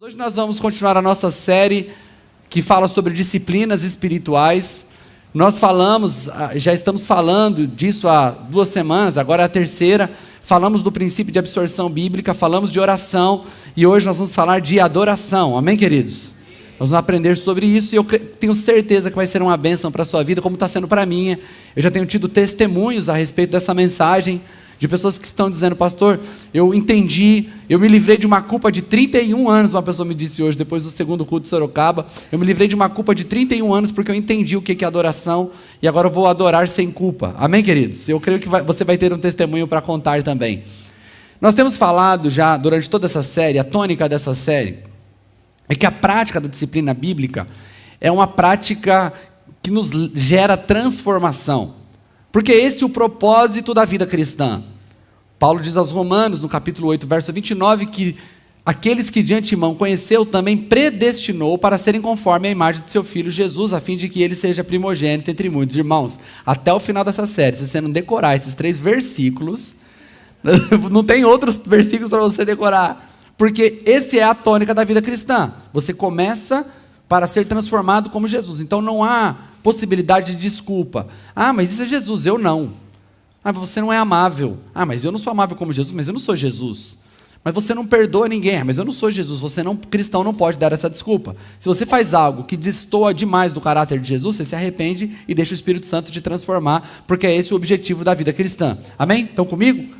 Hoje nós vamos continuar a nossa série que fala sobre disciplinas espirituais. Nós já estamos falando disso há 2 semanas, agora é a terceira. Falamos do princípio de absorção bíblica, falamos de oração e hoje nós vamos falar de adoração. Amém, queridos? Nós vamos aprender sobre isso e eu tenho certeza que vai ser uma bênção para a sua vida, como está sendo para a minha. Eu já tenho tido testemunhos a respeito dessa mensagem, de pessoas que estão dizendo: pastor, eu entendi, eu me livrei de uma culpa de 31 anos, uma pessoa me disse hoje, depois do segundo culto de Sorocaba, eu me livrei de uma culpa de 31 anos, porque eu entendi o que é adoração, e agora eu vou adorar sem culpa. Amém, queridos? Eu creio que você vai ter um testemunho para contar também. Nós temos falado já, durante toda essa série, a tônica dessa série, é que a prática da disciplina bíblica é uma prática que nos gera transformação. Porque esse é o propósito da vida cristã. Paulo diz aos Romanos, no capítulo 8, verso 29, que aqueles que de antemão conheceu também predestinou para serem conforme a imagem de seu Filho Jesus, a fim de que ele seja primogênito entre muitos irmãos. Até o final dessa série, se você não decorar esses 3 versículos, não tem outros versículos para você decorar, porque esse é a tônica da vida cristã. Você começa para ser transformado como Jesus. Então não há possibilidade de desculpa. Ah, mas isso é Jesus, eu não. Ah, você não é amável. Ah, mas eu não sou amável como Jesus, mas eu não sou Jesus. Mas você não perdoa ninguém. Ah, mas eu não sou Jesus. Cristão não pode dar essa desculpa. Se você faz algo que destoa demais do caráter de Jesus, você se arrepende e deixa o Espírito Santo te transformar, porque é esse o objetivo da vida cristã. Amém? Estão comigo?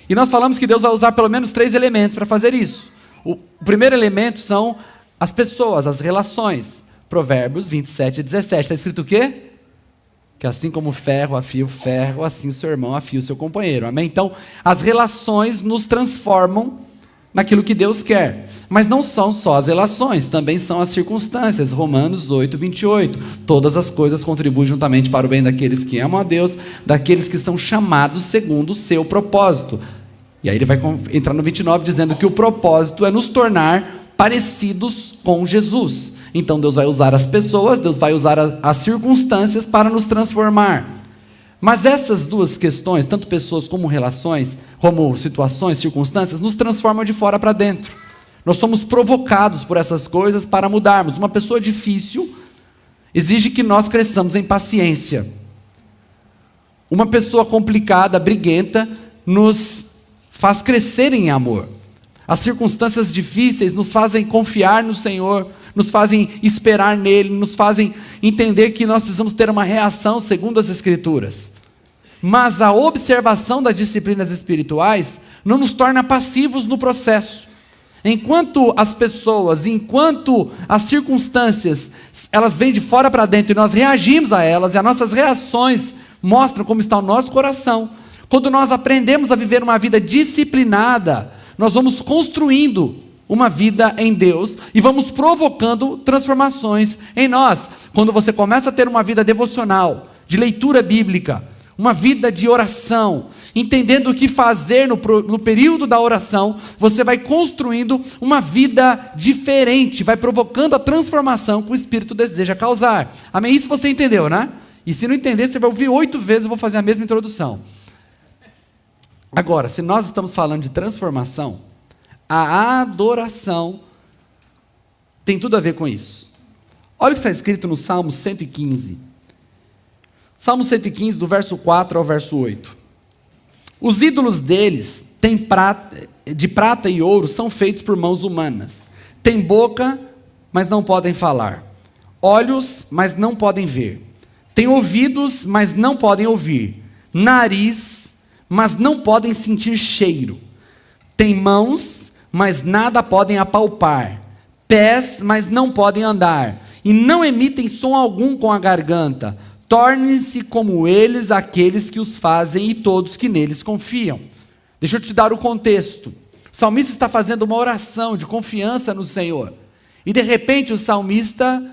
E nós falamos que Deus vai usar pelo menos 3 elementos para fazer isso. O primeiro elemento são as pessoas, as relações. Provérbios 27, 17. Está escrito o quê? Que assim como ferro afia o ferro, assim o seu irmão afia o seu companheiro. Amém? Então, as relações nos transformam naquilo que Deus quer. Mas não são só as relações, também são as circunstâncias. Romanos 8, 28. Todas as coisas contribuem juntamente para o bem daqueles que amam a Deus, daqueles que são chamados segundo o seu propósito. E aí ele vai entrar no 29 dizendo que o propósito é nos tornar parecidos com Jesus. Então Deus vai usar as pessoas, Deus vai usar as circunstâncias para nos transformar. Mas essas 2 questões, tanto pessoas como relações, como situações, circunstâncias, nos transformam de fora para dentro. Nós somos provocados por essas coisas para mudarmos. Uma pessoa difícil exige que nós cresçamos em paciência. Uma pessoa complicada, briguenta, nos faz crescer em amor. As circunstâncias difíceis nos fazem confiar no Senhor, nos fazem esperar nele, nos fazem entender que nós precisamos ter uma reação segundo as Escrituras. Mas a observação das disciplinas espirituais não nos torna passivos no processo. Enquanto as pessoas, enquanto as circunstâncias, elas vêm de fora para dentro e nós reagimos a elas, e as nossas reações mostram como está o nosso coração. Quando nós aprendemos a viver uma vida disciplinada, nós vamos construindo uma vida em Deus e vamos provocando transformações em nós. Quando você começa a ter uma vida devocional, de leitura bíblica, uma vida de oração, entendendo o que fazer no período da oração, você vai construindo uma vida diferente, vai provocando a transformação que o Espírito deseja causar. Amém? Isso você entendeu, né? E se não entender, você vai ouvir 8 vezes, eu vou fazer a mesma introdução. Agora, se nós estamos falando de transformação, a adoração tem tudo a ver com isso. Olha o que está escrito no Salmo 115. Salmo 115, do verso 4 ao verso 8. Os ídolos deles de prata e ouro são feitos por mãos humanas. Têm boca, mas não podem falar. Olhos, mas não podem ver. Têm ouvidos, mas não podem ouvir. Nariz, mas não podem sentir cheiro. Têm mãos, mas nada podem apalpar. Pés, mas não podem andar. E não emitem som algum com a garganta. Tornem-se como eles aqueles que os fazem e todos que neles confiam. Deixa eu te dar o contexto. O salmista está fazendo uma oração de confiança no Senhor. E de repente o salmista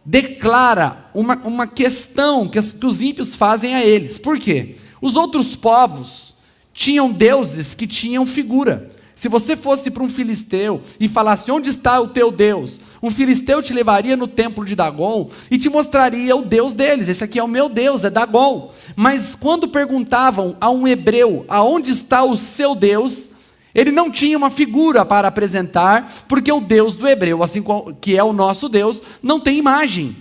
declara uma questão que os ímpios fazem a eles. Por quê? Os outros povos tinham deuses que tinham figura. Se você fosse para um filisteu e falasse: onde está o teu Deus? Um filisteu te levaria no templo de Dagon e te mostraria o Deus deles. Esse aqui é o meu Deus, é Dagon. Mas quando perguntavam a um hebreu: aonde está o seu Deus? Ele não tinha uma figura para apresentar, porque o Deus do hebreu, assim que é o nosso Deus, não tem imagem.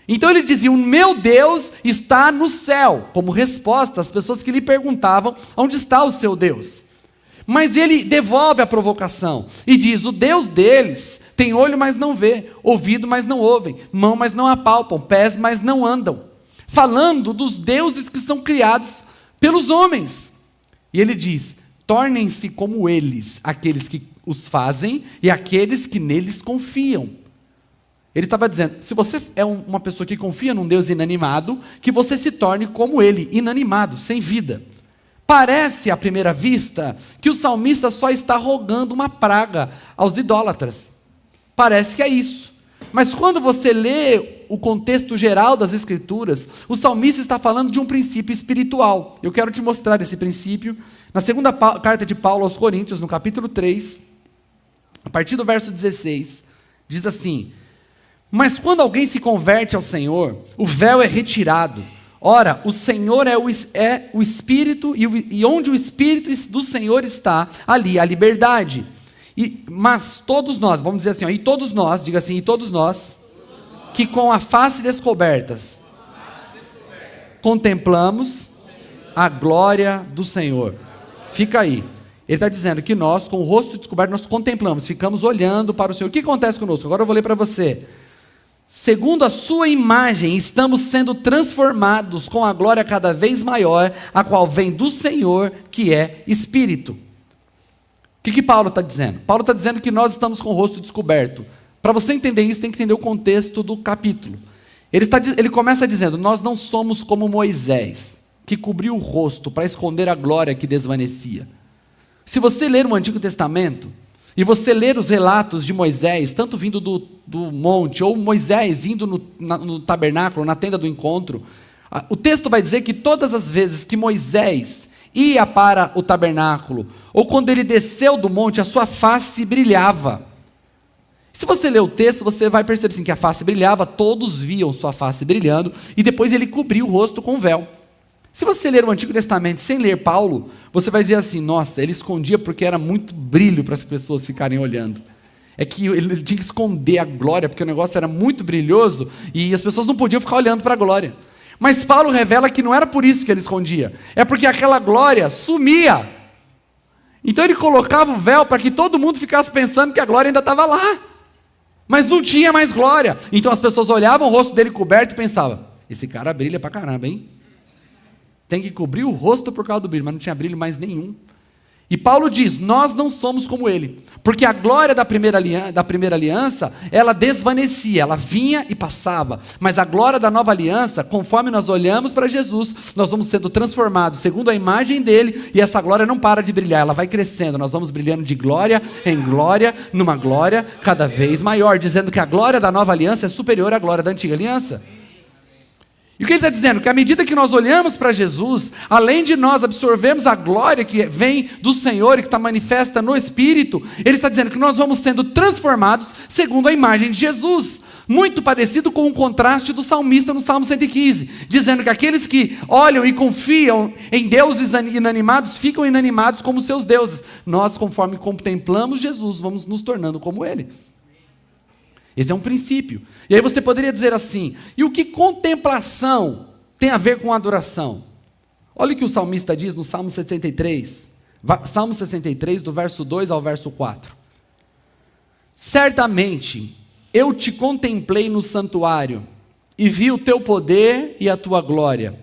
Então ele dizia: o meu Deus está no céu, como resposta às pessoas que lhe perguntavam onde está o seu Deus. Mas ele devolve a provocação e diz: o Deus deles tem olho, mas não vê, ouvido, mas não ouvem, mão, mas não apalpam, pés, mas não andam. Falando dos deuses que são criados pelos homens. E ele diz: tornem-se como eles, aqueles que os fazem e aqueles que neles confiam. Ele estava dizendo: se você é uma pessoa que confia num Deus inanimado, que você se torne como ele, inanimado, sem vida. Parece, à primeira vista, que o salmista só está rogando uma praga aos idólatras. Parece que é isso. Mas quando você lê o contexto geral das Escrituras, o salmista está falando de um princípio espiritual. Eu quero te mostrar esse princípio. Na segunda carta de Paulo aos Coríntios, no capítulo 3, a partir do verso 16, diz assim: mas quando alguém se converte ao Senhor, o véu é retirado. Ora, o Senhor é o Espírito, e onde o Espírito do Senhor está, ali há liberdade. Mas todos nós, vamos dizer assim, e todos nós, diga assim, e todos nós, que com a face descobertas, contemplamos a glória do Senhor. Fica aí. Ele está dizendo que nós, com o rosto descoberto, nós contemplamos, ficamos olhando para o Senhor. O que acontece conosco? Agora eu vou ler para você. Segundo a sua imagem, estamos sendo transformados com a glória cada vez maior, a qual vem do Senhor, que é Espírito. O que Paulo está dizendo? Paulo está dizendo que nós estamos com o rosto descoberto. Para você entender isso, tem que entender o contexto do capítulo. Ele começa dizendo: nós não somos como Moisés, que cobriu o rosto para esconder a glória que desvanecia. Se você ler o Antigo Testamento, e você ler os relatos de Moisés, tanto vindo do monte, ou Moisés indo no tabernáculo, na tenda do encontro, o texto vai dizer que todas as vezes que Moisés ia para o tabernáculo, ou quando ele desceu do monte, a sua face brilhava. Se você ler o texto, você vai perceber assim, que a face brilhava, todos viam sua face brilhando, e depois ele cobriu o rosto com um véu. Se você ler o Antigo Testamento sem ler Paulo, você vai dizer assim: nossa, ele escondia porque era muito brilho para as pessoas ficarem olhando. É que ele tinha que esconder a glória, porque o negócio era muito brilhoso, e as pessoas não podiam ficar olhando para a glória. Mas Paulo revela que não era por isso que ele escondia, é porque aquela glória sumia. Então ele colocava o véu para que todo mundo ficasse pensando que a glória ainda estava lá, mas não tinha mais glória. Então as pessoas olhavam o rosto dele coberto e pensavam: esse cara brilha pra caramba, hein? Tem que cobrir o rosto por causa do brilho, mas não tinha brilho mais nenhum. E Paulo diz: nós não somos como ele, porque a glória da primeira aliança, ela desvanecia, ela vinha e passava, mas a glória da nova aliança, conforme nós olhamos para Jesus, nós vamos sendo transformados segundo a imagem dele, e essa glória não para de brilhar, ela vai crescendo, nós vamos brilhando de glória em glória, numa glória cada vez maior, dizendo que a glória da nova aliança é superior à glória da antiga aliança. E o que ele está dizendo? Que à medida que nós olhamos para Jesus, além de nós absorvermos a glória que vem do Senhor e que está manifesta no Espírito, ele está dizendo que nós vamos sendo transformados segundo a imagem de Jesus. Muito parecido com o contraste do salmista no Salmo 115, dizendo que aqueles que olham e confiam em deuses inanimados, ficam inanimados como seus deuses. Nós, conforme contemplamos Jesus, vamos nos tornando como Ele. Esse é um princípio. E aí você poderia dizer assim: e o que contemplação tem a ver com adoração? Olha o que o salmista diz no Salmo 63. Salmo 63, do verso 2 ao verso 4. Certamente eu te contemplei no santuário, e vi o teu poder e a tua glória.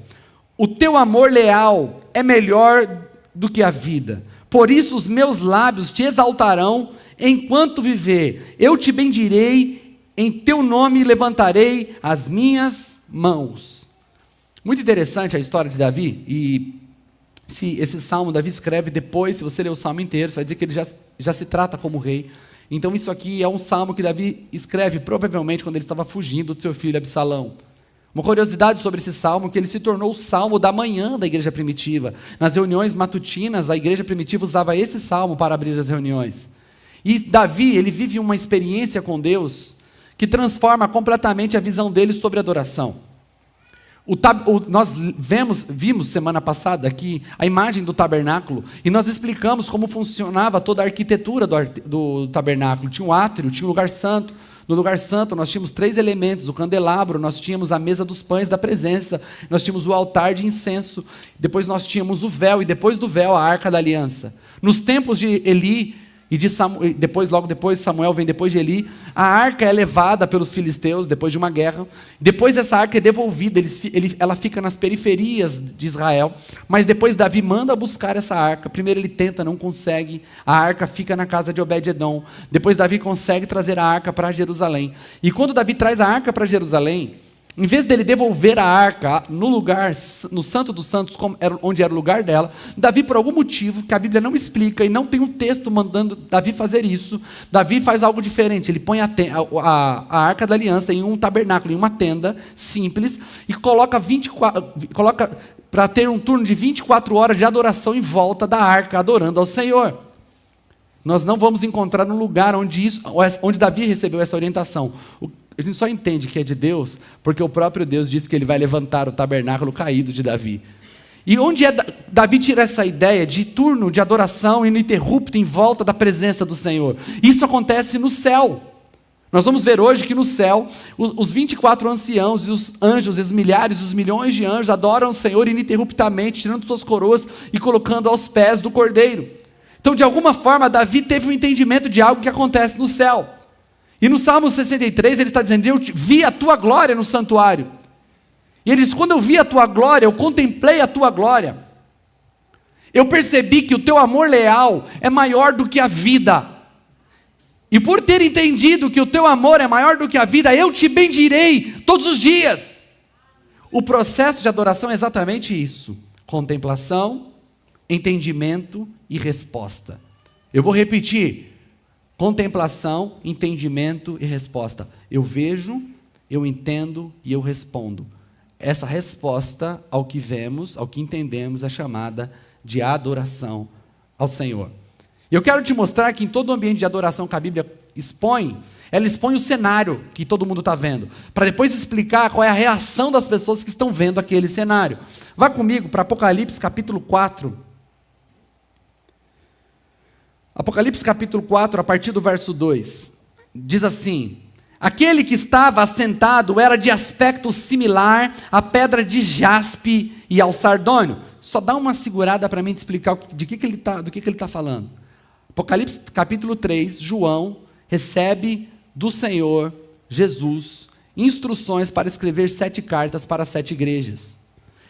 O teu amor leal é melhor do que a vida. Por isso os meus lábios te exaltarão enquanto viver. Eu te bendirei, em teu nome levantarei as minhas mãos. Muito interessante a história de Davi. E esse salmo Davi escreve depois, se você ler o salmo inteiro, você vai dizer que ele já se trata como rei. Então isso aqui é um salmo que Davi escreve provavelmente quando ele estava fugindo do seu filho Absalão. Uma curiosidade sobre esse salmo, que ele se tornou o salmo da manhã da igreja primitiva. Nas reuniões matutinas, a igreja primitiva usava esse salmo para abrir as reuniões. E Davi, ele vive uma experiência com Deus que transforma completamente a visão dele sobre adoração. Nós vimos semana passada aqui a imagem do tabernáculo e nós explicamos como funcionava toda a arquitetura do tabernáculo. Tinha um átrio, tinha um lugar santo. No lugar santo nós tínhamos 3 elementos: o candelabro, nós tínhamos a mesa dos pães da presença, nós tínhamos o altar de incenso, depois nós tínhamos o véu e depois do véu a arca da aliança. Nos tempos de Eli e de Samuel, logo depois Samuel vem depois de Eli, a arca é levada pelos filisteus depois de uma guerra. Depois essa arca é devolvida, ela fica nas periferias de Israel, mas depois Davi manda buscar essa arca. Primeiro ele tenta, não consegue, a arca fica na casa de Obed-edom. Depois Davi consegue trazer a arca para Jerusalém, e quando Davi traz a arca para Jerusalém, em vez dele devolver a arca no lugar, no Santo dos Santos, onde era o lugar dela, Davi, por algum motivo que a Bíblia não explica e não tem um texto mandando Davi fazer isso, Davi faz algo diferente. Ele põe a arca da aliança em um tabernáculo, em uma tenda simples, e coloca para ter um turno de 24 horas de adoração em volta da arca, adorando ao Senhor. Nós não vamos encontrar um lugar onde Davi recebeu essa orientação. A gente só entende que é de Deus porque o próprio Deus disse que ele vai levantar o tabernáculo caído de Davi. E onde Davi tira essa ideia de turno de adoração ininterrupto em volta da presença do Senhor? Isso acontece no céu. Nós vamos ver hoje que no céu, os 24 anciãos e os anjos, os milhares, os milhões de anjos adoram o Senhor ininterruptamente, tirando suas coroas e colocando aos pés do Cordeiro. Então, de alguma forma, Davi teve um entendimento de algo que acontece no céu. E no Salmo 63 ele está dizendo: eu vi a tua glória no santuário. E ele diz: quando eu vi a tua glória, eu contemplei a tua glória, eu percebi que o teu amor leal é maior do que a vida. E por ter entendido que o teu amor é maior do que a vida, eu te bendirei todos os dias. O processo de adoração é exatamente isso: contemplação, entendimento e resposta. Eu vou repetir: contemplação, entendimento e resposta. Eu vejo, eu entendo e eu respondo. Essa resposta ao que vemos, ao que entendemos, é chamada de adoração ao Senhor. E eu quero te mostrar que em todo o ambiente de adoração que a Bíblia expõe, ela expõe o cenário que todo mundo está vendo, para depois explicar qual é a reação das pessoas que estão vendo aquele cenário. Vá comigo para Apocalipse capítulo 4. Apocalipse capítulo 4, a partir do verso 2, diz assim: aquele que estava assentado era de aspecto similar à pedra de jaspe e ao sardônio. Só dá uma segurada para mim te explicar do que ele está falando. Apocalipse capítulo 3, João recebe do Senhor Jesus instruções para escrever 7 cartas para 7 igrejas.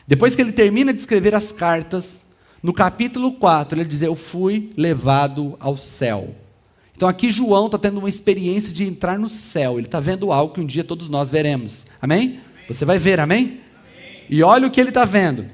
Depois que ele termina de escrever as cartas, no capítulo 4, ele diz: eu fui levado ao céu. Então aqui João está tendo uma experiência de entrar no céu. Ele está vendo algo que um dia todos nós veremos. Amém? Amém. Você vai ver, amém? Amém? E olha o que ele está vendo.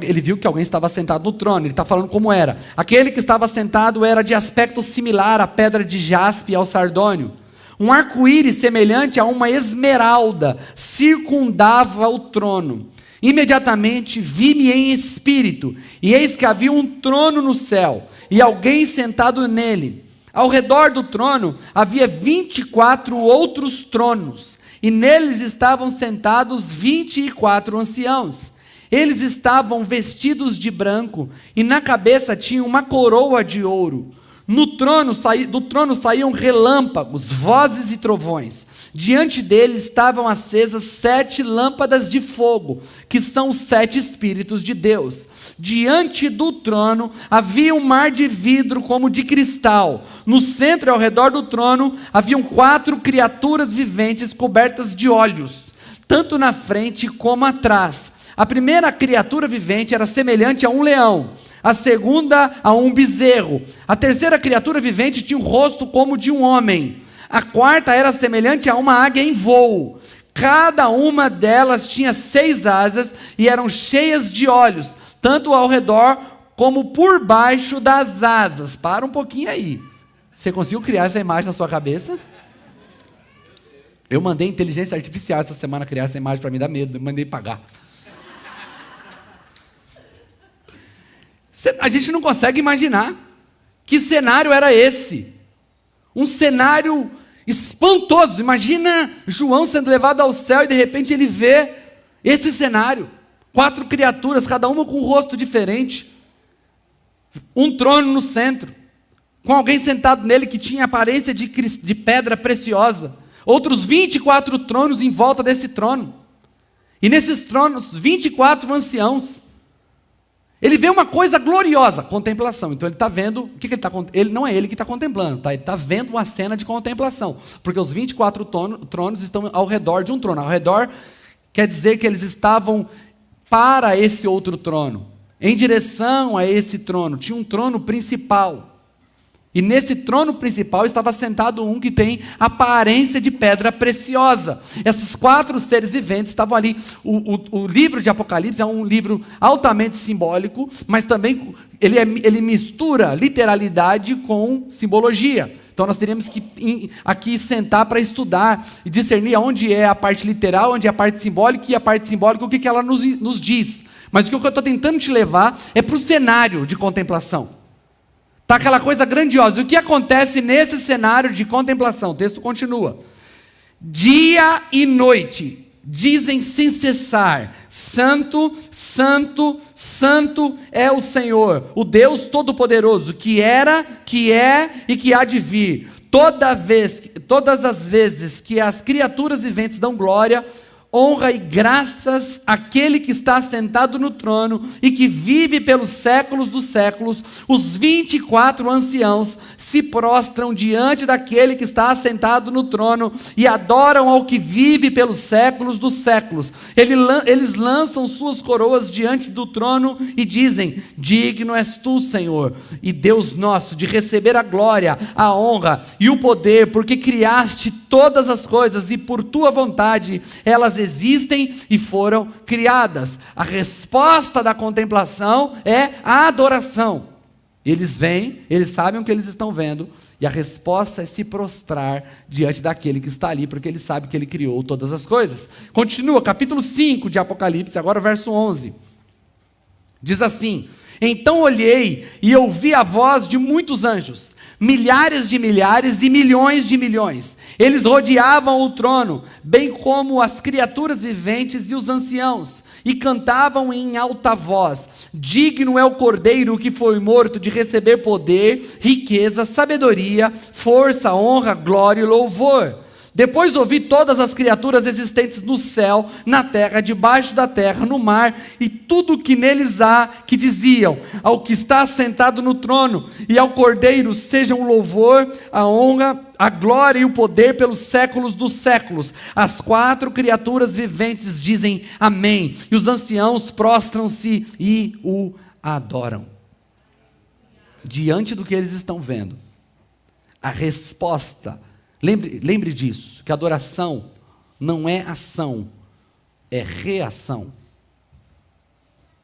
Ele viu que alguém estava sentado no trono. Ele está falando como era. Aquele que estava sentado era de aspecto similar à pedra de jaspe e ao sardônio. Um arco-íris semelhante a uma esmeralda circundava o trono. Imediatamente vi-me em espírito, e eis que havia um trono no céu, e alguém sentado nele. Ao redor do trono havia 24 outros tronos, e neles estavam sentados 24 anciãos. Eles estavam vestidos de branco, e na cabeça tinham uma coroa de ouro. Do trono saíam relâmpagos, vozes e trovões. Diante dele estavam acesas 7 lâmpadas de fogo, que são os 7 Espíritos de Deus. Diante do trono havia um mar de vidro como de cristal. No centro e ao redor do trono haviam 4 criaturas viventes cobertas de olhos, tanto na frente como atrás. A primeira criatura vivente era semelhante a um leão, a segunda a um bezerro, a terceira criatura vivente tinha um rosto como de um homem, a quarta era semelhante a uma águia em voo. Cada uma delas tinha 6 asas e eram cheias de olhos, tanto ao redor como por baixo das asas. Para um pouquinho aí. Você conseguiu criar essa imagem na sua cabeça? Eu mandei inteligência artificial essa semana criar essa imagem para me dar medo, eu mandei pagar. A gente não consegue imaginar que cenário era esse. Um cenário espantoso. Imagina João sendo levado ao céu e de repente ele vê Esse cenário, 4 criaturas, cada uma com um rosto diferente, um trono no centro, com alguém sentado nele que tinha aparência de pedra preciosa, outros 24 tronos em volta desse trono, e nesses tronos, 24 anciãos. Ele vê uma coisa gloriosa, contemplação. Então ele está vendo, o que ele está contemplando? Não é ele que está contemplando, tá? Ele está vendo uma cena de contemplação, porque os 24 tronos estão ao redor de um trono. Ao redor quer dizer que eles estavam para esse outro trono, em direção a esse trono. Tinha um trono principal, e nesse trono principal estava sentado um que tem aparência de pedra preciosa. Esses 4 seres viventes estavam ali. O livro de Apocalipse é um livro altamente simbólico, mas também ele mistura literalidade com simbologia. Então nós teríamos que aqui sentar para estudar e discernir onde é a parte literal, onde é a parte simbólica, e a parte simbólica, o que ela nos diz. Mas o que eu estou tentando te levar é para o cenário de contemplação. Está aquela coisa grandiosa. O que acontece nesse cenário de contemplação? O texto continua. Dia e noite dizem sem cessar: Santo, Santo, Santo é o Senhor, o Deus Todo-Poderoso, que era, que é e que há de vir. Todas as vezes que as criaturas viventes dão glória, honra e graças àquele que está sentado no trono e que vive pelos séculos dos séculos, os 24 anciãos se prostram diante daquele que está assentado no trono e adoram ao que vive pelos séculos dos séculos. Eles lançam suas coroas diante do trono e dizem: digno és tu, Senhor, e Deus nosso, de receber a glória, a honra e o poder, porque criaste todas as coisas e por tua vontade elas existem e foram criadas. A resposta da contemplação é a adoração. Eles vêm, eles sabem o que eles estão vendo, e a resposta é se prostrar diante daquele que está ali, porque ele sabe que ele criou todas as coisas. Continua, capítulo 5 de Apocalipse, agora verso 11. Diz assim: então olhei e ouvi a voz de muitos anjos, milhares de milhares e milhões de milhões. Eles rodeavam o trono, bem como as criaturas viventes e os anciãos, e cantavam em alta voz: digno é o Cordeiro que foi morto de receber poder, riqueza, sabedoria, força, honra, glória e louvor. Depois ouvi todas as criaturas existentes no céu, na terra, debaixo da terra, no mar, e tudo que neles há, que diziam: ao que está sentado no trono e ao Cordeiro sejam o louvor, a honra, a glória e o poder pelos séculos dos séculos. As 4 criaturas viventes dizem amém, e os anciãos prostram-se e o adoram. Diante do que eles estão vendo, a resposta, lembre disso, que adoração não é ação, é reação.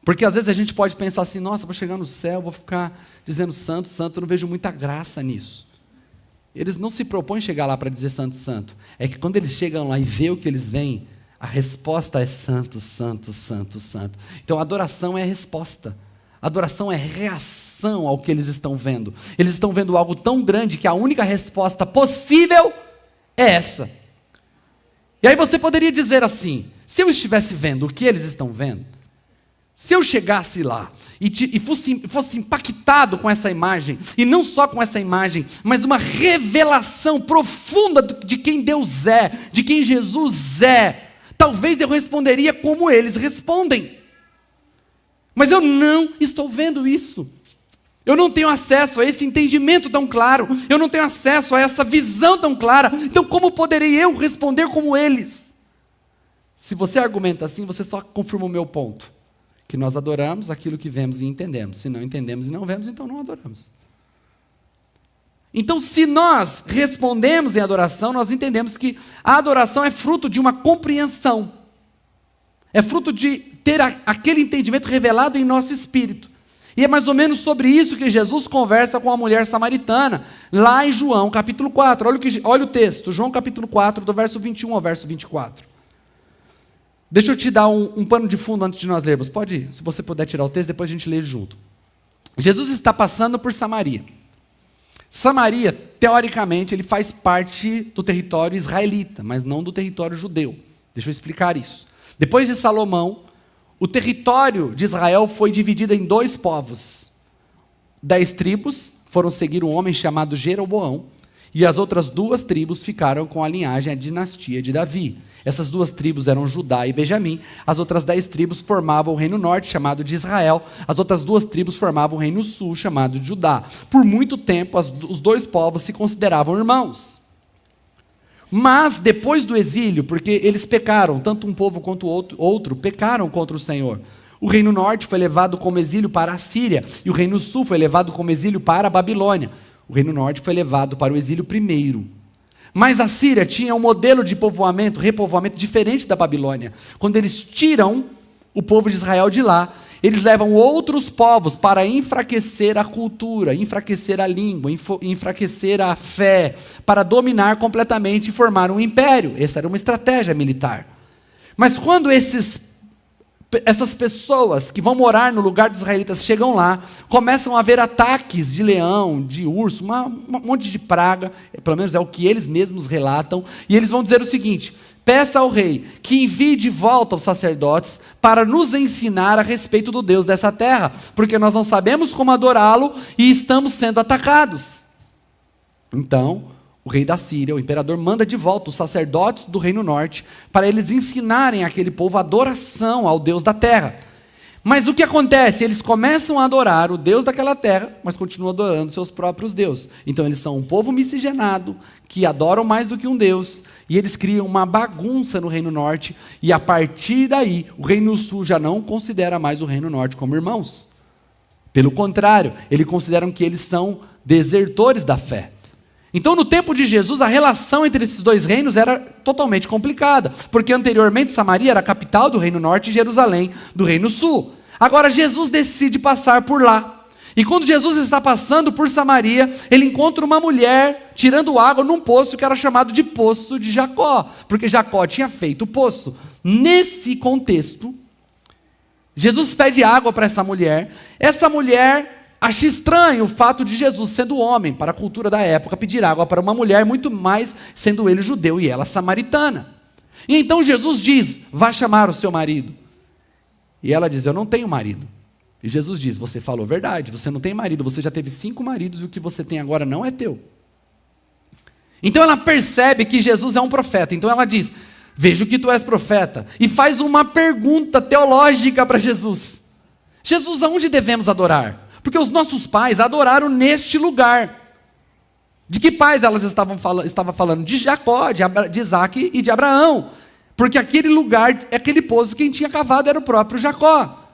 Porque às vezes a gente pode pensar assim: nossa, vou chegar no céu, vou ficar dizendo santo, santo, eu não vejo muita graça nisso. Eles não se propõem chegar lá para dizer santo, santo. É que quando eles chegam lá e vê o que eles veem, a resposta é santo, santo, santo, santo. Então a adoração é a resposta. Adoração é reação ao que eles estão vendo. Eles estão vendo algo tão grande que a única resposta possível é essa. E aí você poderia dizer assim: se eu estivesse vendo o que eles estão vendo, se eu chegasse lá e fosse impactado com essa imagem, e não só com essa imagem, mas uma revelação profunda de quem Deus é, de quem Jesus é, talvez eu responderia como eles respondem. Mas eu não estou vendo isso. Eu não tenho acesso a esse entendimento tão claro. Eu não tenho acesso a essa visão tão clara. Então como poderei eu responder como eles? Se você argumenta assim, você só confirma o meu ponto. Que nós adoramos aquilo que vemos e entendemos. Se não entendemos e não vemos, então não adoramos. Então, se nós respondemos em adoração, nós entendemos que a adoração é fruto de uma compreensão. É fruto de ter aquele entendimento revelado em nosso espírito. E é mais ou menos sobre isso que Jesus conversa com a mulher samaritana, lá em João capítulo 4. Olha o texto, João capítulo 4, do verso 21 ao verso 24. Deixa eu te dar um pano de fundo antes de nós lermos. Pode ir, se você puder tirar o texto, depois a gente lê junto. Jesus está passando por Samaria. Samaria, teoricamente, ele faz parte do território israelita, mas não do território judeu. Deixa eu explicar isso. Depois de Salomão, o território de Israel foi dividido em 2 povos. 10 tribos foram seguir um homem chamado Jeroboão, e as outras 2 tribos ficaram com a linhagem, a dinastia de Davi. Essas 2 tribos eram Judá e Benjamim. As outras 10 tribos formavam o reino norte, chamado de Israel. As outras 2 tribos formavam o reino sul, chamado de Judá. Por muito tempo, os 2 povos se consideravam irmãos. Mas, depois do exílio, porque eles pecaram, tanto um povo quanto outro pecaram contra o Senhor. O reino norte foi levado como exílio para a Síria, e o reino sul foi levado como exílio para a Babilônia. O reino norte foi levado para o exílio primeiro. Mas a Síria tinha um modelo de repovoamento diferente da Babilônia. Quando eles tiram o povo de Israel de lá, eles levam outros povos para enfraquecer a cultura, enfraquecer a língua, enfraquecer a fé, para dominar completamente e formar um império. Essa era uma estratégia militar. Mas quando essas pessoas que vão morar no lugar dos israelitas chegam lá, começam a haver ataques de leão, de urso, um monte de praga, pelo menos é o que eles mesmos relatam, e eles vão dizer o seguinte: peça ao rei que envie de volta os sacerdotes para nos ensinar a respeito do Deus dessa terra, porque nós não sabemos como adorá-lo e estamos sendo atacados. Então, o rei da Síria, o imperador, manda de volta os sacerdotes do reino norte para eles ensinarem aquele povo a adoração ao Deus da terra. Mas o que acontece? Eles começam a adorar o Deus daquela terra, mas continuam adorando seus próprios deuses. Então eles são um povo miscigenado, que adoram mais do que um Deus, e eles criam uma bagunça no reino norte, e a partir daí, o reino sul já não considera mais o reino norte como irmãos. Pelo contrário, eles consideram que eles são desertores da fé. Então, no tempo de Jesus, a relação entre esses 2 reinos era totalmente complicada, porque anteriormente Samaria era a capital do reino norte e Jerusalém do reino sul. Agora Jesus decide passar por lá. E quando Jesus está passando por Samaria, ele encontra uma mulher tirando água num poço que era chamado de Poço de Jacó, porque Jacó tinha feito o poço. Nesse contexto, Jesus pede água para essa mulher. Essa mulher acha estranho o fato de Jesus, sendo homem, para a cultura da época, pedir água para uma mulher, muito mais sendo ele judeu e ela samaritana. E então Jesus diz: vá chamar o seu marido. E ela diz: eu não tenho marido. E Jesus diz: você falou verdade, você não tem marido, você já teve 5 maridos e o que você tem agora não é teu. Então ela percebe que Jesus é um profeta. Então ela diz: vejo que tu és profeta. E faz uma pergunta teológica para Jesus: Jesus, aonde devemos adorar? Porque os nossos pais adoraram neste lugar. De que pais elas estavam falando? De Jacó, de Isaac e de Abraão. Porque aquele lugar, aquele poço, quem tinha cavado era o próprio Jacó.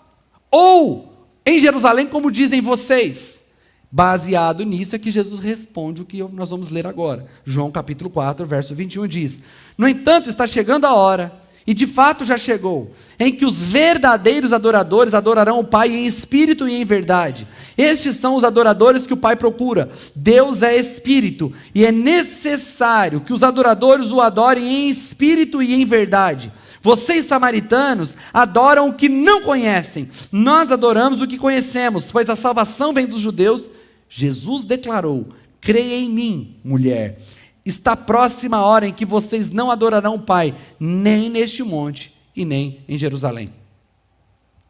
Ou, em Jerusalém, como dizem vocês. Baseado nisso é que Jesus responde o que nós vamos ler agora. João capítulo 4, verso 21 diz: no entanto, está chegando a hora, e de fato já chegou, em que os verdadeiros adoradores adorarão o Pai em espírito e em verdade. Estes são os adoradores que o Pai procura. Deus é espírito, e é necessário que os adoradores o adorem em espírito e em verdade. Vocês, samaritanos, adoram o que não conhecem. Nós adoramos o que conhecemos, pois a salvação vem dos judeus. Jesus declarou: creia em mim, mulher. Está próxima a hora em que vocês não adorarão o Pai, nem neste monte e nem em Jerusalém.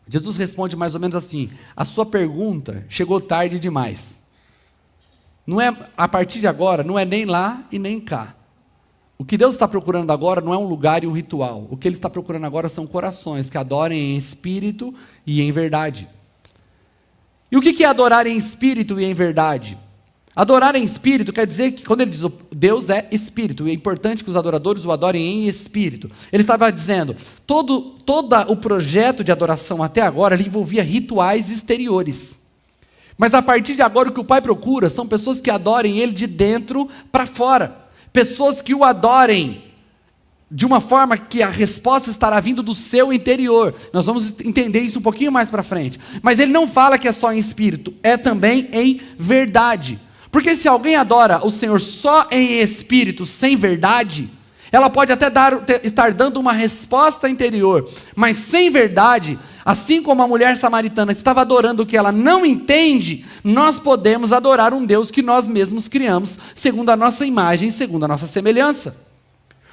Jesus responde mais ou menos assim: a sua pergunta chegou tarde demais. Não é, a partir de agora, não é nem lá e nem cá. O que Deus está procurando agora não é um lugar e um ritual. O que Ele está procurando agora são corações que adorem em espírito e em verdade. E o que é adorar em espírito e em verdade? Adorar em espírito quer dizer que, quando ele diz Deus é espírito, e é importante que os adoradores o adorem em espírito. Ele estava dizendo, todo o projeto de adoração até agora, ele envolvia rituais exteriores. Mas a partir de agora, o que o Pai procura são pessoas que adorem Ele de dentro para fora. Pessoas que o adorem de uma forma que a resposta estará vindo do seu interior. Nós vamos entender isso um pouquinho mais para frente. Mas ele não fala que é só em espírito, é também em verdade. Porque se alguém adora o Senhor só em espírito, sem verdade, ela pode até estar dando uma resposta interior, mas sem verdade, assim como a mulher samaritana estava adorando o que ela não entende, nós podemos adorar um Deus que nós mesmos criamos, segundo a nossa imagem, segundo a nossa semelhança.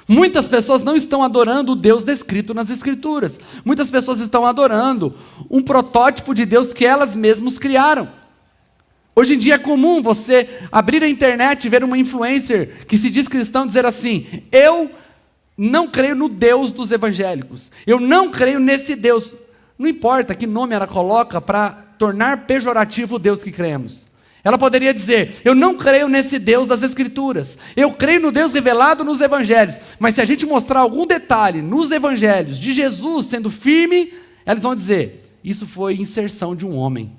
Muitas pessoas não estão adorando o Deus descrito nas Escrituras. Muitas pessoas estão adorando um protótipo de Deus que elas mesmas criaram. Hoje em dia é comum você abrir a internet e ver uma influencer que se diz cristão dizer assim: eu não creio no Deus dos evangélicos, eu não creio nesse Deus. Não importa que nome ela coloca para tornar pejorativo o Deus que cremos. Ela poderia dizer: eu não creio nesse Deus das Escrituras, eu creio no Deus revelado nos Evangelhos. Mas se a gente mostrar algum detalhe nos Evangelhos de Jesus sendo firme, elas vão dizer: isso foi inserção de um homem.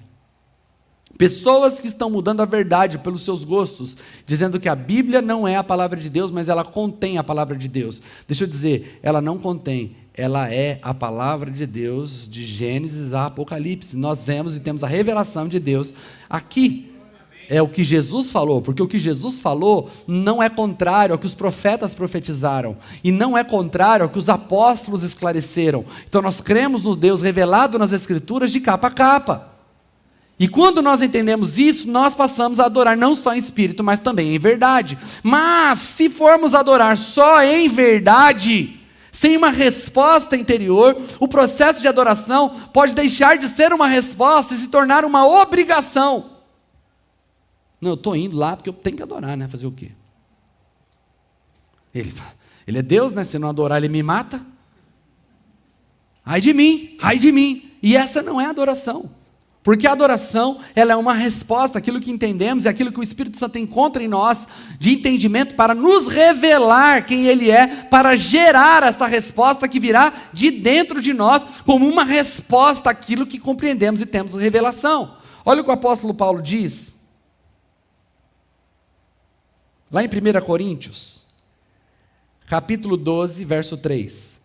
Pessoas que estão mudando a verdade pelos seus gostos, dizendo que a Bíblia não é a palavra de Deus, mas ela contém a palavra de Deus. Deixa eu dizer, ela não contém, ela é a palavra de Deus de Gênesis a Apocalipse. Nós vemos e temos a revelação de Deus aqui. É o que Jesus falou, porque o que Jesus falou não é contrário ao que os profetas profetizaram, e não é contrário ao que os apóstolos esclareceram. Então nós cremos no Deus revelado nas Escrituras de capa a capa. E quando nós entendemos isso, nós passamos a adorar não só em espírito, mas também em verdade. Mas se formos adorar só em verdade, sem uma resposta interior, o processo de adoração pode deixar de ser uma resposta e se tornar uma obrigação. Não, eu estou indo lá porque eu tenho que adorar, né? Fazer o quê? Ele é Deus, né? Se não adorar, ele me mata. Ai de mim, ai de mim. E essa não é adoração. Porque a adoração, ela é uma resposta àquilo que entendemos e àquilo que o Espírito Santo encontra em nós, de entendimento para nos revelar quem Ele é, para gerar essa resposta que virá de dentro de nós, como uma resposta àquilo que compreendemos e temos revelação. Olha o que o apóstolo Paulo diz, lá em 1 Coríntios, capítulo 12, verso 3.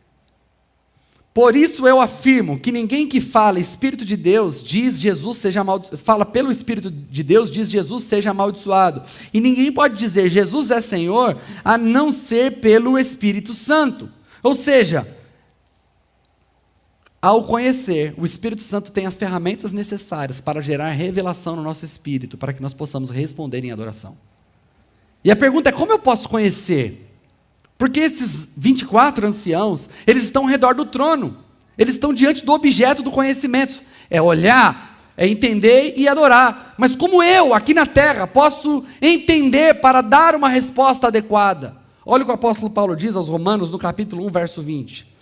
Por isso eu afirmo que ninguém que fala Espírito de Deus diz Jesus seja fala pelo Espírito de Deus diz Jesus seja amaldiçoado. E ninguém pode dizer Jesus é Senhor a não ser pelo Espírito Santo. Ou seja, ao conhecer, o Espírito Santo tem as ferramentas necessárias para gerar revelação no nosso espírito, para que nós possamos responder em adoração. E a pergunta é: como eu posso conhecer? Porque esses 24 anciãos, eles estão ao redor do trono, eles estão diante do objeto do conhecimento, é olhar, é entender e adorar. Mas como eu, aqui na terra, posso entender para dar uma resposta adequada? Olha o que o apóstolo Paulo diz aos Romanos, no capítulo 1, verso 20.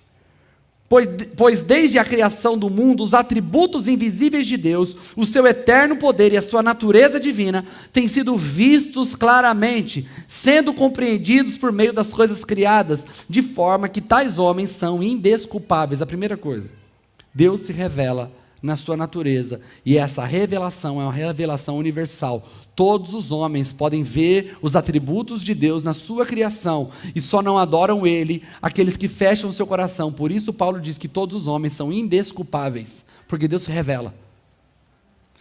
Pois desde a criação do mundo, os atributos invisíveis de Deus, o seu eterno poder e a sua natureza divina, têm sido vistos claramente, sendo compreendidos por meio das coisas criadas, de forma que tais homens são indesculpáveis. A primeira coisa, Deus se revela na sua natureza, e essa revelação é uma revelação universal. Todos os homens podem ver os atributos de Deus na sua criação, e só não adoram Ele aqueles que fecham o seu coração. Por isso Paulo diz que todos os homens são indesculpáveis, porque Deus se revela.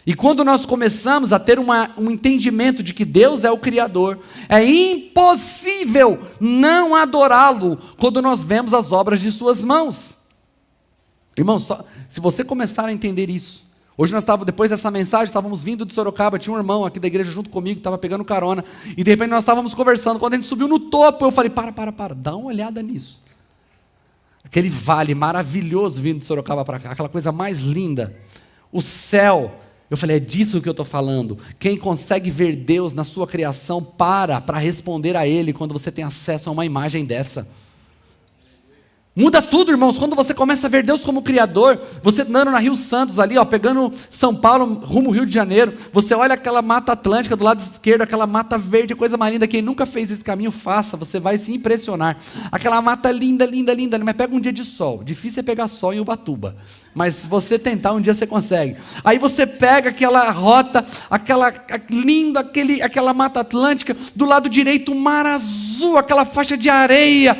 E quando nós começamos a ter um entendimento de que Deus é o Criador, é impossível não adorá-lo quando nós vemos as obras de suas mãos. Irmãos, se você começar a entender isso, hoje nós estávamos, depois dessa mensagem, estávamos vindo de Sorocaba, tinha um irmão aqui da igreja junto comigo, que estava pegando carona, e de repente nós estávamos conversando, quando a gente subiu no topo, eu falei: para, dá uma olhada nisso. Aquele vale maravilhoso vindo de Sorocaba para cá, aquela coisa mais linda, o céu. Eu falei: é disso que eu estou falando. Quem consegue ver Deus na sua criação, para responder a Ele, quando você tem acesso a uma imagem dessa. Muda tudo, irmãos, quando você começa a ver Deus como Criador. Você andando na Rio Santos ali, pegando São Paulo, rumo ao Rio de Janeiro, você olha aquela mata atlântica do lado esquerdo, aquela mata verde, coisa mais linda. Quem nunca fez esse caminho, faça, você vai se impressionar. Aquela mata linda, mas pega um dia de sol. Difícil é pegar sol em Ubatuba, mas se você tentar, um dia você consegue. Aí você pega aquela rota, aquela linda, aquela mata atlântica, do lado direito, o mar azul, aquela faixa de areia.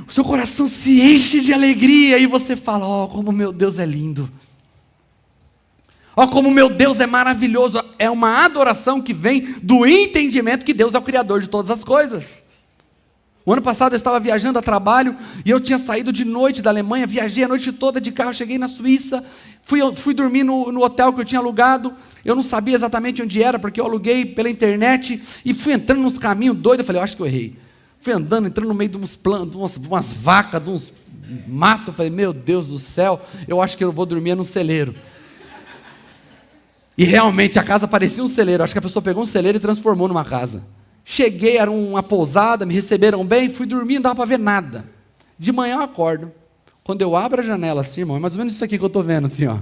O seu coração se enche de alegria e você fala: ó, como meu Deus é lindo. Ó, como meu Deus é maravilhoso. É uma adoração que vem do entendimento que Deus é o Criador de todas as coisas. O ano passado eu estava viajando a trabalho e eu tinha saído de noite da Alemanha, viajei a noite toda de carro, cheguei na Suíça, fui dormir no hotel que eu tinha alugado. Eu não sabia exatamente onde era, porque eu aluguei pela internet e fui entrando nos caminhos doidos. Eu falei: eu acho que eu errei. Fui andando, entrando no meio de uns planos, de umas vacas, de uns matos. Falei, meu Deus do céu, eu acho que eu vou dormir num celeiro. E realmente a casa parecia um celeiro. Acho que a pessoa pegou um celeiro e transformou numa casa. Cheguei, era uma pousada, me receberam bem, fui dormir, não dava para ver nada. De manhã eu acordo. Quando eu abro a janela assim, irmão, é mais ou menos isso aqui que eu estou vendo assim, ó.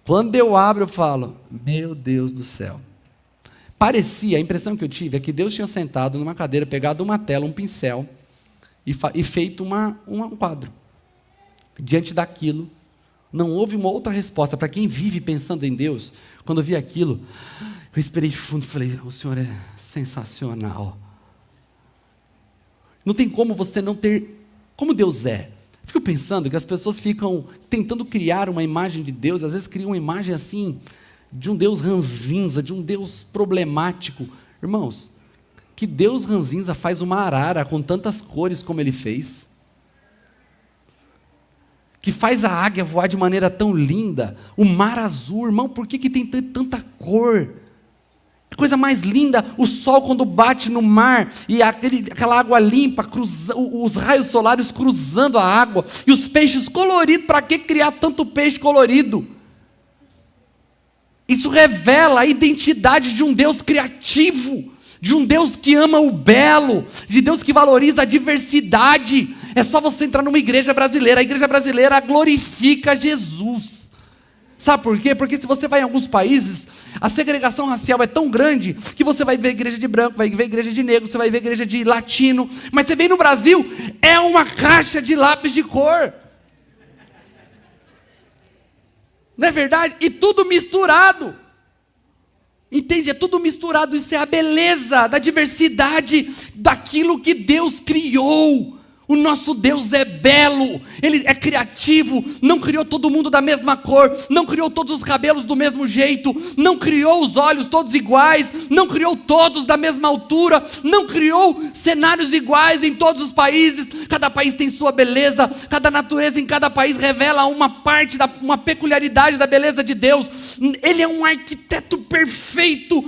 Quando eu abro, eu falo, meu Deus do céu. Parecia, a impressão que eu tive é que Deus tinha sentado numa cadeira, pegado uma tela, um pincel, e feito um quadro. Diante daquilo, não houve uma outra resposta. Para quem vive pensando em Deus, quando eu vi aquilo, eu respirei fundo e falei, o Senhor é sensacional. Não tem como você não ter, como Deus é. Fico pensando que as pessoas ficam tentando criar uma imagem de Deus, às vezes criam uma imagem assim, de um Deus ranzinza, de um Deus problemático. Irmãos, que Deus ranzinza faz uma arara com tantas cores como Ele fez? Que faz a águia voar de maneira tão linda? O mar azul, irmão, por que tem tanta cor? A coisa mais linda, o sol quando bate no mar, e aquela água limpa, os raios solares cruzando a água, e os peixes coloridos, para que criar tanto peixe colorido? Isso revela a identidade de um Deus criativo, de um Deus que ama o belo, de Deus que valoriza a diversidade. É só você entrar numa igreja brasileira, a igreja brasileira glorifica Jesus. Sabe por quê? Porque se você vai em alguns países, a segregação racial é tão grande, que você vai ver igreja de branco, vai ver igreja de negro, você vai ver igreja de latino, mas você vem no Brasil, é uma caixa de lápis de cor. Não é verdade? E tudo misturado. Entende? É tudo misturado. Isso é a beleza da diversidade daquilo que Deus criou. O nosso Deus é belo, Ele é criativo, não criou todo mundo da mesma cor, não criou todos os cabelos do mesmo jeito, não criou os olhos todos iguais, não criou todos da mesma altura, não criou cenários iguais em todos os países. Cada país tem sua beleza, cada natureza em cada país revela uma parte, uma peculiaridade da beleza de Deus. Ele é um arquiteto perfeito,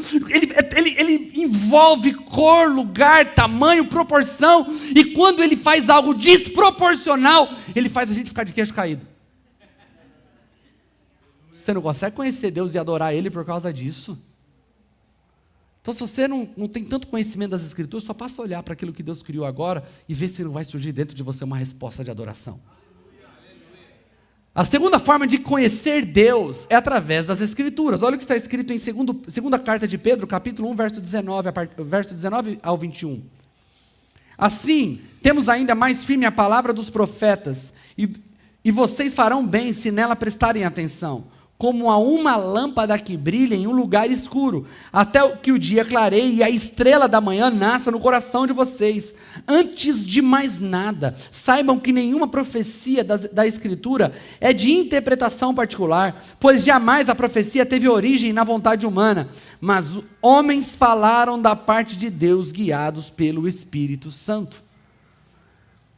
ele envolve cor, lugar, tamanho, proporção, e quando Ele faz algo desproporcional, Ele faz a gente ficar de queixo caído. Você não consegue conhecer Deus e adorar Ele por causa disso. Então, se você não tem tanto conhecimento das Escrituras, só passa a olhar para aquilo que Deus criou agora e ver se não vai surgir dentro de você uma resposta de adoração. A segunda forma de conhecer Deus é através das Escrituras. Olha o que está escrito em segunda carta de Pedro, capítulo 1, verso 19 ao 21. Assim, temos ainda mais firme a palavra dos profetas, e vocês farão bem se nela prestarem atenção, como a uma lâmpada que brilha em um lugar escuro, até que o dia clareie e a estrela da manhã nasça no coração de vocês. Antes de mais nada, saibam que nenhuma profecia da Escritura é de interpretação particular, pois jamais a profecia teve origem na vontade humana, mas homens falaram da parte de Deus, guiados pelo Espírito Santo.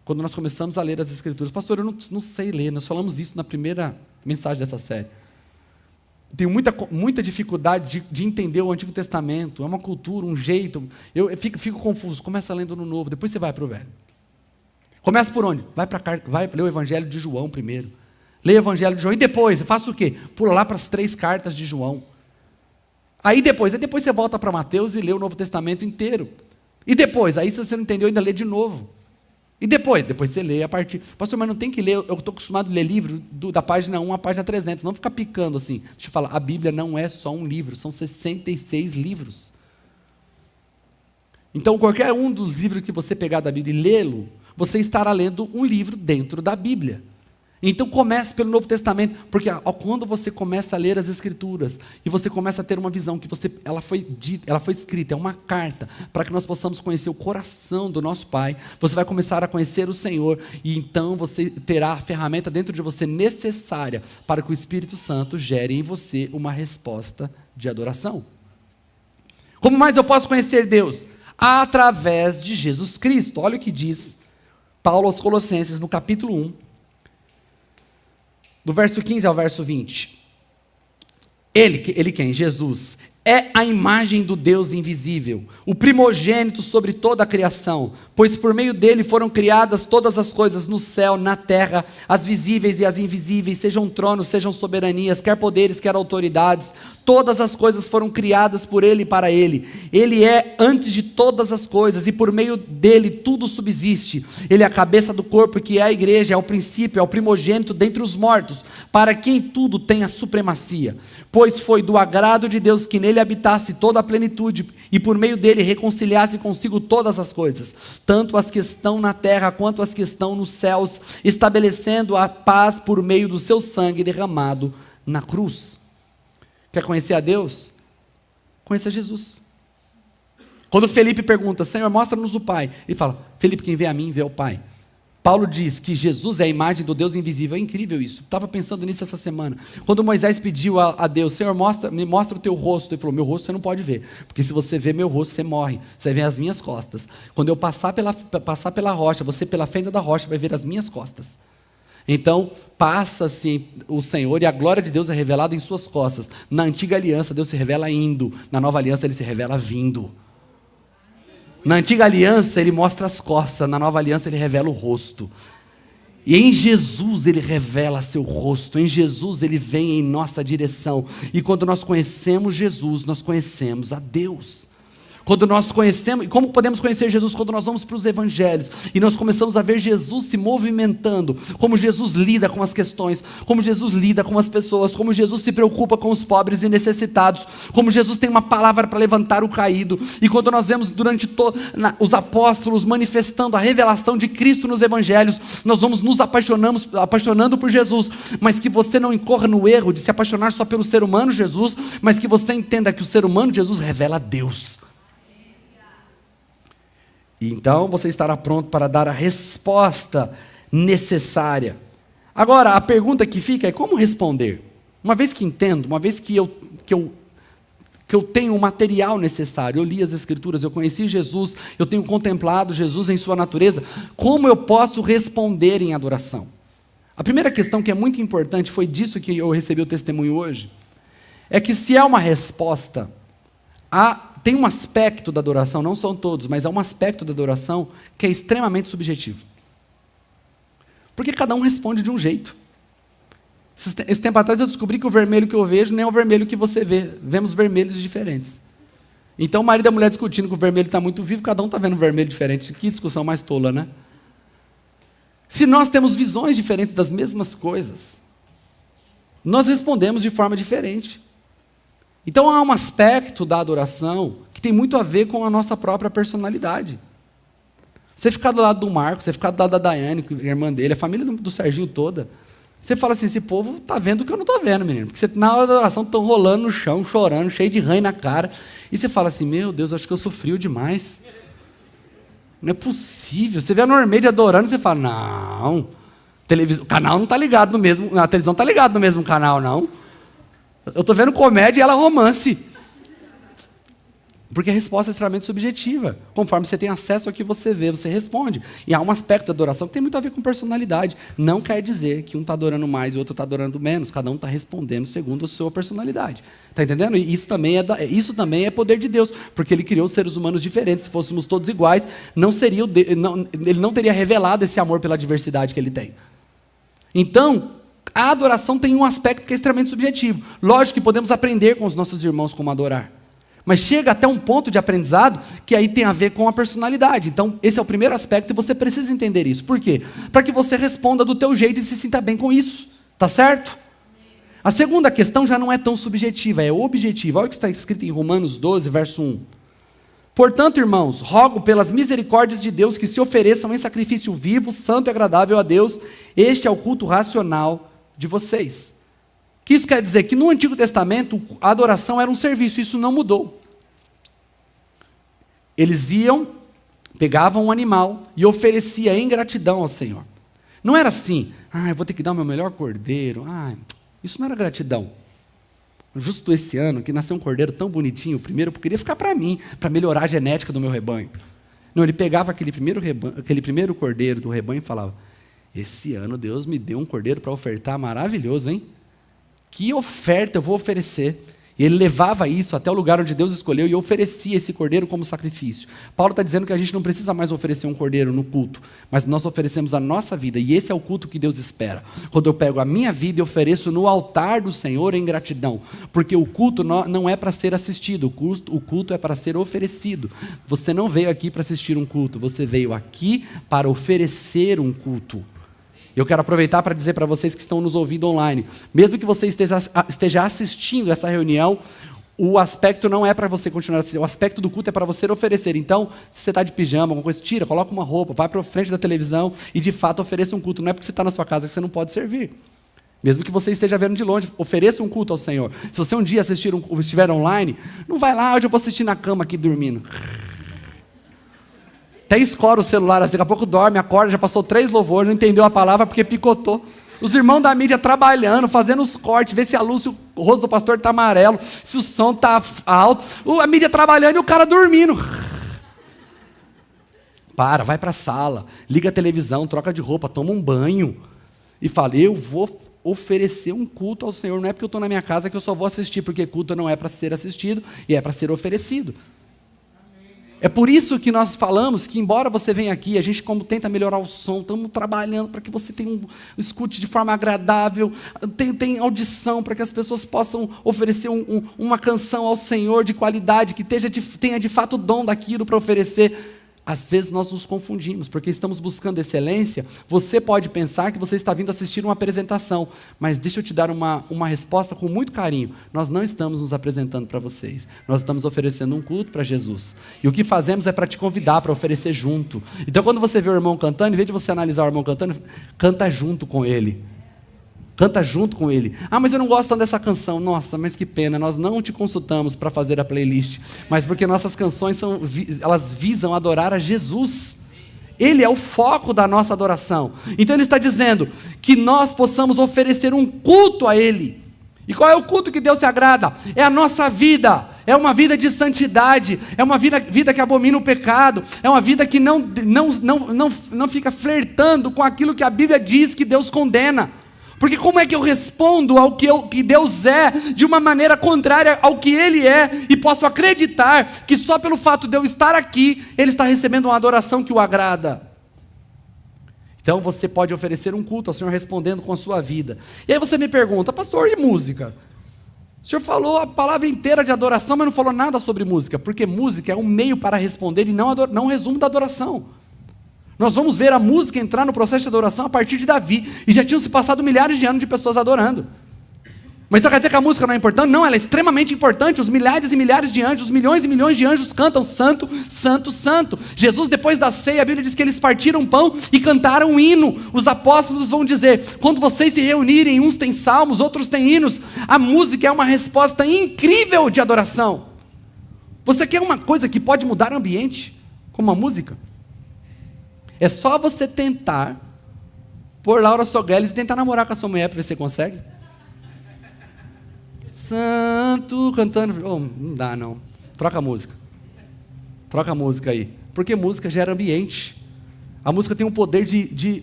Quando nós começamos a ler as Escrituras, pastor, eu não sei ler, nós falamos isso na primeira mensagem dessa série. Tenho muita dificuldade de entender o Antigo Testamento. É uma cultura, um jeito. Eu fico confuso. Começa lendo no Novo, depois você vai para o Velho. Começa por onde? Vai ler o Evangelho de João primeiro. Lê o Evangelho de João. E depois, você faz o quê? Pula lá para as 3 cartas de João. Aí depois você volta para Mateus e lê o Novo Testamento inteiro. E depois, aí se você não entendeu, ainda lê de novo. E depois você lê a partir... Pastor, mas não tem que ler, eu estou acostumado a ler livro da página 1 à página 300, não ficar picando assim. Deixa eu falar, a Bíblia não é só um livro, são 66 livros. Então, qualquer um dos livros que você pegar da Bíblia e lê-lo, você estará lendo um livro dentro da Bíblia. Então comece pelo Novo Testamento, porque quando você começa a ler as Escrituras, e você começa a ter uma visão, que ela foi escrita, é uma carta, para que nós possamos conhecer o coração do nosso Pai, você vai começar a conhecer o Senhor, e então você terá a ferramenta dentro de você necessária, para que o Espírito Santo gere em você uma resposta de adoração. Como mais eu posso conhecer Deus? Através de Jesus Cristo. Olha o que diz Paulo aos Colossenses, no capítulo 1, do verso 15 ao verso 20. Ele quem? Jesus. é a imagem do Deus invisível, o primogênito sobre toda a criação, pois por meio dele foram criadas todas as coisas no céu, na terra, as visíveis e as invisíveis, sejam tronos, sejam soberanias, quer poderes, quer autoridades, todas as coisas foram criadas por ele e para ele. Ele é antes de todas as coisas e por meio dele tudo subsiste. Ele é a cabeça do corpo, que é a igreja, é o princípio, é o primogênito dentre os mortos, para quem tudo tem a supremacia. Pois foi do agrado de Deus que nele habitasse toda a plenitude e por meio dele reconciliasse consigo todas as coisas, tanto as que estão na terra quanto as que estão nos céus, estabelecendo a paz por meio do seu sangue derramado na cruz. Quer conhecer a Deus? Conheça Jesus. Quando Felipe pergunta, Senhor, mostra-nos o Pai, ele fala, Felipe, quem vê a mim, vê o Pai. Paulo diz que Jesus é a imagem do Deus invisível. É incrível isso. Estava pensando nisso essa semana. Quando Moisés pediu a Deus, Senhor, me mostra o teu rosto. Ele falou, meu rosto você não pode ver, porque se você ver meu rosto, você morre. Você vai ver as minhas costas. Quando eu passar pela rocha, você pela fenda da rocha vai ver as minhas costas. Então, passa-se o Senhor e a glória de Deus é revelada em suas costas. Na antiga aliança, Deus se revela indo. Na nova aliança, Ele se revela vindo. Na antiga aliança, Ele mostra as costas. Na nova aliança, Ele revela o rosto. E em Jesus, Ele revela seu rosto. Em Jesus, Ele vem em nossa direção. E quando nós conhecemos Jesus, nós conhecemos a Deus. Quando nós conhecemos, e como podemos conhecer Jesus? Quando nós vamos para os evangelhos, e nós começamos a ver Jesus se movimentando, como Jesus lida com as questões, como Jesus lida com as pessoas, como Jesus se preocupa com os pobres e necessitados, como Jesus tem uma palavra para levantar o caído, e quando nós vemos durante os apóstolos manifestando a revelação de Cristo nos evangelhos, nós vamos nos apaixonando por Jesus, mas que você não incorra no erro de se apaixonar só pelo ser humano Jesus, mas que você entenda que o ser humano Jesus revela a Deus. Então você estará pronto para dar a resposta necessária. Agora, a pergunta que fica é como responder? Uma vez que entendo, uma vez que eu tenho o material necessário, eu li as Escrituras, eu conheci Jesus, eu tenho contemplado Jesus em sua natureza, como eu posso responder em adoração? A primeira questão que é muito importante, foi disso que eu recebi o testemunho hoje, é que se é uma resposta, tem um aspecto da adoração, não são todos, mas há um aspecto da adoração que é extremamente subjetivo. Porque cada um responde de um jeito. Esse tempo atrás eu descobri que o vermelho que eu vejo nem é o vermelho que você vê. Vemos vermelhos diferentes. Então o marido e a mulher discutindo que o vermelho está muito vivo, cada um está vendo um vermelho diferente. Que discussão mais tola, né? Se nós temos visões diferentes das mesmas coisas, nós respondemos de forma diferente. Então há um aspecto da adoração que tem muito a ver com a nossa própria personalidade. Você ficar do lado do Marco, você ficar do lado da Daiane, a irmã dele, a família do Serginho toda, você fala assim, esse povo está vendo o que eu não estou vendo, menino. Porque na hora da adoração estão rolando no chão, chorando, cheio de ranho na cara. E você fala assim, meu Deus, acho que eu sou frio demais. Não é possível. Você vê a Normeide adorando, você fala, não, o canal não está ligado no mesmo, a televisão está ligada no mesmo canal, não. Eu estou vendo comédia e ela romance. Porque a resposta é extremamente subjetiva. Conforme você tem acesso ao que você vê, você responde. E há um aspecto da adoração que tem muito a ver com personalidade. Não quer dizer que um está adorando mais e o outro está adorando menos. Cada um está respondendo segundo a sua personalidade. Está entendendo? E isso também é poder de Deus. Porque Ele criou seres humanos diferentes. Se fôssemos todos iguais, Ele não teria revelado esse amor pela diversidade que Ele tem. Então, a adoração tem um aspecto que é extremamente subjetivo. Lógico que podemos aprender com os nossos irmãos como adorar. Mas chega até um ponto de aprendizado que aí tem a ver com a personalidade. Então, esse é o primeiro aspecto e você precisa entender isso. Por quê? Para que você responda do teu jeito e se sinta bem com isso. Tá certo? A segunda questão já não é tão subjetiva, é objetiva. Olha o que está escrito em Romanos 12, verso 1. Portanto, irmãos, rogo pelas misericórdias de Deus que se ofereçam em sacrifício vivo, santo e agradável a Deus. Este é o culto racional de vocês. Que isso quer dizer que no Antigo Testamento a adoração era um serviço, isso não mudou. Eles pegavam um animal e ofereciam em gratidão ao Senhor. Não era assim, eu vou ter que dar o meu melhor cordeiro. Isso não era gratidão. Justo esse ano que nasceu um cordeiro tão bonitinho, o primeiro eu queria ficar para mim, para melhorar a genética do meu rebanho. Não, ele pegava aquele primeiro cordeiro do rebanho e falava, esse ano Deus me deu um cordeiro para ofertar maravilhoso, hein? Que oferta eu vou oferecer? E ele levava isso até o lugar onde Deus escolheu e oferecia esse cordeiro como sacrifício. Paulo está dizendo que a gente não precisa mais oferecer um cordeiro no culto, mas nós oferecemos a nossa vida, e esse é o culto que Deus espera. Quando eu pego a minha vida e ofereço no altar do Senhor em gratidão, porque o culto não é para ser assistido, o culto é para ser oferecido. Você não veio aqui para assistir um culto, você veio aqui para oferecer um culto. Eu quero aproveitar para dizer para vocês que estão nos ouvindo online, mesmo que você esteja assistindo essa reunião, o aspecto não é para você continuar assistindo, o aspecto do culto é para você oferecer. Então, se você está de pijama, alguma coisa, tira, coloca uma roupa, vai para a frente da televisão e de fato ofereça um culto. Não é porque você está na sua casa que você não pode servir. Mesmo que você esteja vendo de longe, ofereça um culto ao Senhor. Se você um dia estiver online, não vai lá, hoje eu vou assistir na cama aqui dormindo. Até escora o celular, assim, daqui a pouco dorme, acorda, já passou 3 louvores, não entendeu a palavra porque picotou. Os irmãos da mídia trabalhando, fazendo os cortes, ver se a luz, se o rosto do pastor está amarelo, se o som está alto. A mídia trabalhando e o cara dormindo. Vai para a sala, liga a televisão, troca de roupa, toma um banho e fala, eu vou oferecer um culto ao Senhor. Não é porque eu estou na minha casa que eu só vou assistir, porque culto não é para ser assistido e é para ser oferecido. É por isso que nós falamos que, embora você venha aqui, a gente como tenta melhorar o som, estamos trabalhando para que você escute de forma agradável, tem audição para que as pessoas possam oferecer uma canção ao Senhor de qualidade, que tenha de fato o dom daquilo para oferecer. Às vezes nós nos confundimos, porque estamos buscando excelência. Você pode pensar que você está vindo assistir uma apresentação, mas deixa eu te dar uma resposta com muito carinho. Nós não estamos nos apresentando para vocês, nós estamos oferecendo um culto para Jesus. E o que fazemos é para te convidar para oferecer junto. Então quando você vê o irmão cantando, em vez de você analisar o irmão cantando, canta junto com ele. Canta junto com ele. Mas eu não gosto tanto dessa canção. Nossa, mas que pena, nós não te consultamos para fazer a playlist, mas porque nossas canções elas visam adorar a Jesus. Ele é o foco da nossa adoração. Então ele está dizendo que nós possamos oferecer um culto a Ele. E qual é o culto que Deus se agrada? É a nossa vida. É uma vida de santidade, é uma vida que abomina o pecado, é uma vida que não fica flertando com aquilo que a Bíblia diz que Deus condena. Porque como é que eu respondo ao que Deus é, de uma maneira contrária ao que Ele é, e posso acreditar que só pelo fato de eu estar aqui, Ele está recebendo uma adoração que o agrada? Então você pode oferecer um culto ao Senhor respondendo com a sua vida. E aí você me pergunta, pastor, e música? O Senhor falou a palavra inteira de adoração, mas não falou nada sobre música, porque música é um meio para responder e não um resumo da adoração. Nós vamos ver a música entrar no processo de adoração a partir de Davi, e já tinham se passado milhares de anos de pessoas adorando. Mas então quer dizer que a música não é importante? Não, ela é extremamente importante. Os milhares e milhares de anjos, os milhões e milhões de anjos cantam santo, santo, santo. Jesus, depois da ceia, a Bíblia diz que eles partiram pão e cantaram um hino. Os apóstolos vão dizer, quando vocês se reunirem, uns têm salmos, outros têm hinos. A música é uma resposta incrível de adoração. Você quer uma coisa que pode mudar o ambiente, como a música? É só você tentar pôr Laura Sogueles e tentar namorar com a sua mulher para ver se você consegue. Santo, cantando. Não dá não. Troca a música. Troca a música aí. Porque música gera ambiente. A música tem o poder de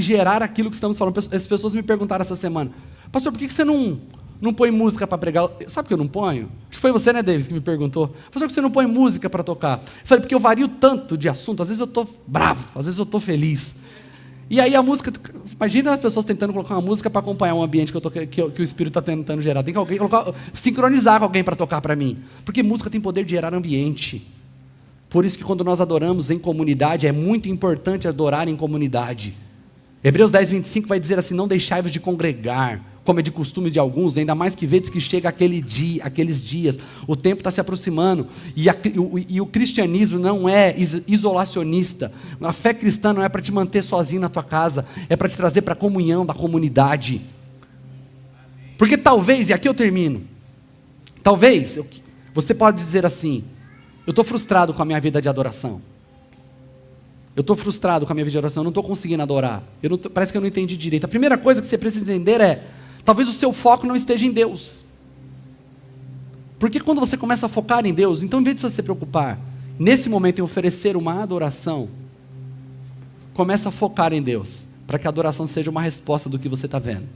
gerar aquilo que estamos falando. As pessoas me perguntaram essa semana, pastor, por que você não põe música para pregar? Sabe por que eu não ponho? Acho que foi você, né, Davis, que me perguntou. Por que você não põe música para tocar? Eu falei, porque eu vario tanto de assunto. Às vezes eu estou bravo, às vezes eu estou feliz. E aí a música, imagina as pessoas tentando colocar uma música para acompanhar um ambiente que o Espírito está tentando gerar. Tem que alguém sincronizar com alguém para tocar para mim. Porque música tem poder de gerar ambiente. Por isso que quando nós adoramos em comunidade, é muito importante adorar em comunidade. Hebreus 10, 25 vai dizer assim, não deixai-vos de congregar, como é de costume de alguns, ainda mais que vedes que chega aqueles dias, o tempo está se aproximando, e o cristianismo não é isolacionista, a fé cristã não é para te manter sozinho na tua casa, é para te trazer para a comunhão da comunidade. Porque talvez, e aqui eu termino, talvez, você pode dizer assim, eu estou frustrado com a minha vida de adoração, eu estou frustrado com a minha vida de adoração, eu não estou conseguindo adorar, parece que eu não entendi direito. A primeira coisa que você precisa entender é, talvez o seu foco não esteja em Deus. Porque quando você começa a focar em Deus, então em vez de você se preocupar, nesse momento em oferecer uma adoração, começa a focar em Deus, para que a adoração seja uma resposta do que você está vendo.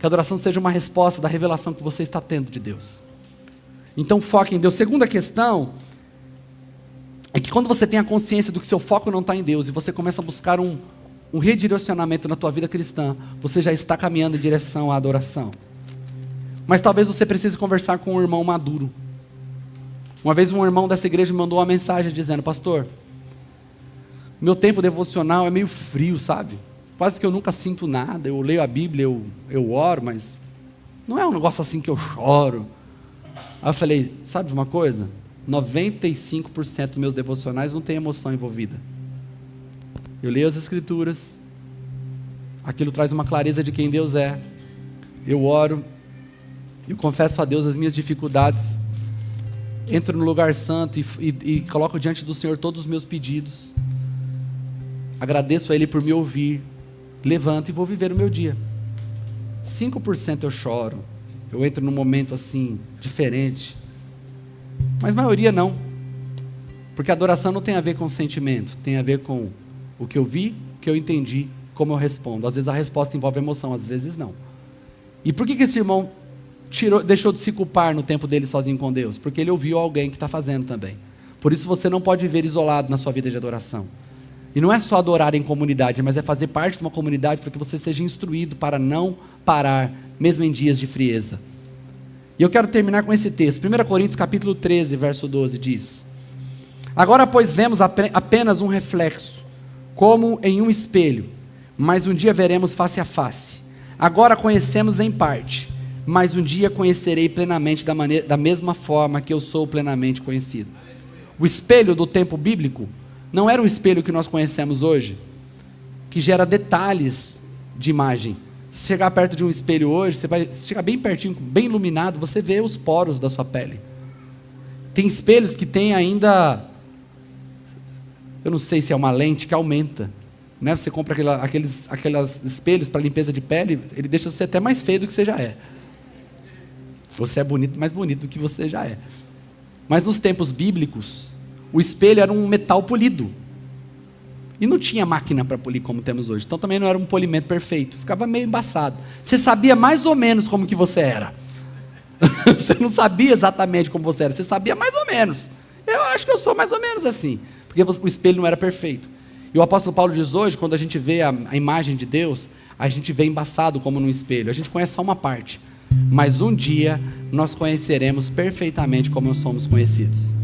Que a adoração seja uma resposta da revelação que você está tendo de Deus. Então foque em Deus. Segunda questão é que quando você tem a consciência do que seu foco não está em Deus e você começa a buscar um redirecionamento na tua vida cristã, você já está caminhando em direção à adoração. Mas talvez você precise conversar com um irmão maduro. Uma vez um irmão dessa igreja me mandou uma mensagem dizendo: pastor, meu tempo devocional é meio frio, sabe? Quase que eu nunca sinto nada. Eu leio a Bíblia, eu oro, mas não é um negócio assim que eu choro. Aí eu falei: sabe de uma coisa? 95% dos meus devocionais não tem emoção envolvida. Eu leio as Escrituras, aquilo traz uma clareza de quem Deus é. Eu oro, eu confesso a Deus as minhas dificuldades, entro no lugar santo e coloco diante do Senhor todos os meus pedidos, agradeço a Ele por me ouvir, levanto e vou viver o meu dia. 5% eu choro, eu entro num momento assim, diferente, mas a maioria não, porque a adoração não tem a ver com sentimento, tem a ver com o que eu vi, o que eu entendi, como eu respondo. Às vezes a resposta envolve emoção, às vezes não. E por que esse irmão deixou de se culpar no tempo dele sozinho com Deus? Porque ele ouviu alguém que está fazendo também. Por isso você não pode viver isolado na sua vida de adoração. E não é só adorar em comunidade, mas é fazer parte de uma comunidade para que você seja instruído para não parar, mesmo em dias de frieza. E eu quero terminar com esse texto. 1 Coríntios capítulo 13, verso 12 diz: agora, pois, vemos apenas um reflexo, como em um espelho, mas um dia veremos face a face. Agora conhecemos em parte, mas um dia conhecerei plenamente da mesma forma que eu sou plenamente conhecido. O espelho do tempo bíblico não era o espelho que nós conhecemos hoje, que gera detalhes de imagem. Se chegar perto de um espelho hoje, você vai chegar bem pertinho, bem iluminado, você vê os poros da sua pele. Tem espelhos que tem ainda, eu não sei se é uma lente que aumenta, né? Você compra aqueles espelhos para limpeza de pele, ele deixa você até mais feio do que você já é. Você é bonito, mais bonito do que você já é. Mas nos tempos bíblicos, o espelho era um metal polido. E não tinha máquina para polir como temos hoje. Então também não era um polimento perfeito. Ficava meio embaçado. Você sabia mais ou menos como que você era. Você não sabia exatamente como você era. Você sabia mais ou menos. Eu acho que eu sou mais ou menos assim. Porque o espelho não era perfeito. E o apóstolo Paulo diz hoje, quando a gente vê a imagem de Deus, a gente vê embaçado como no espelho. A gente conhece só uma parte. Mas um dia nós conheceremos perfeitamente como somos conhecidos.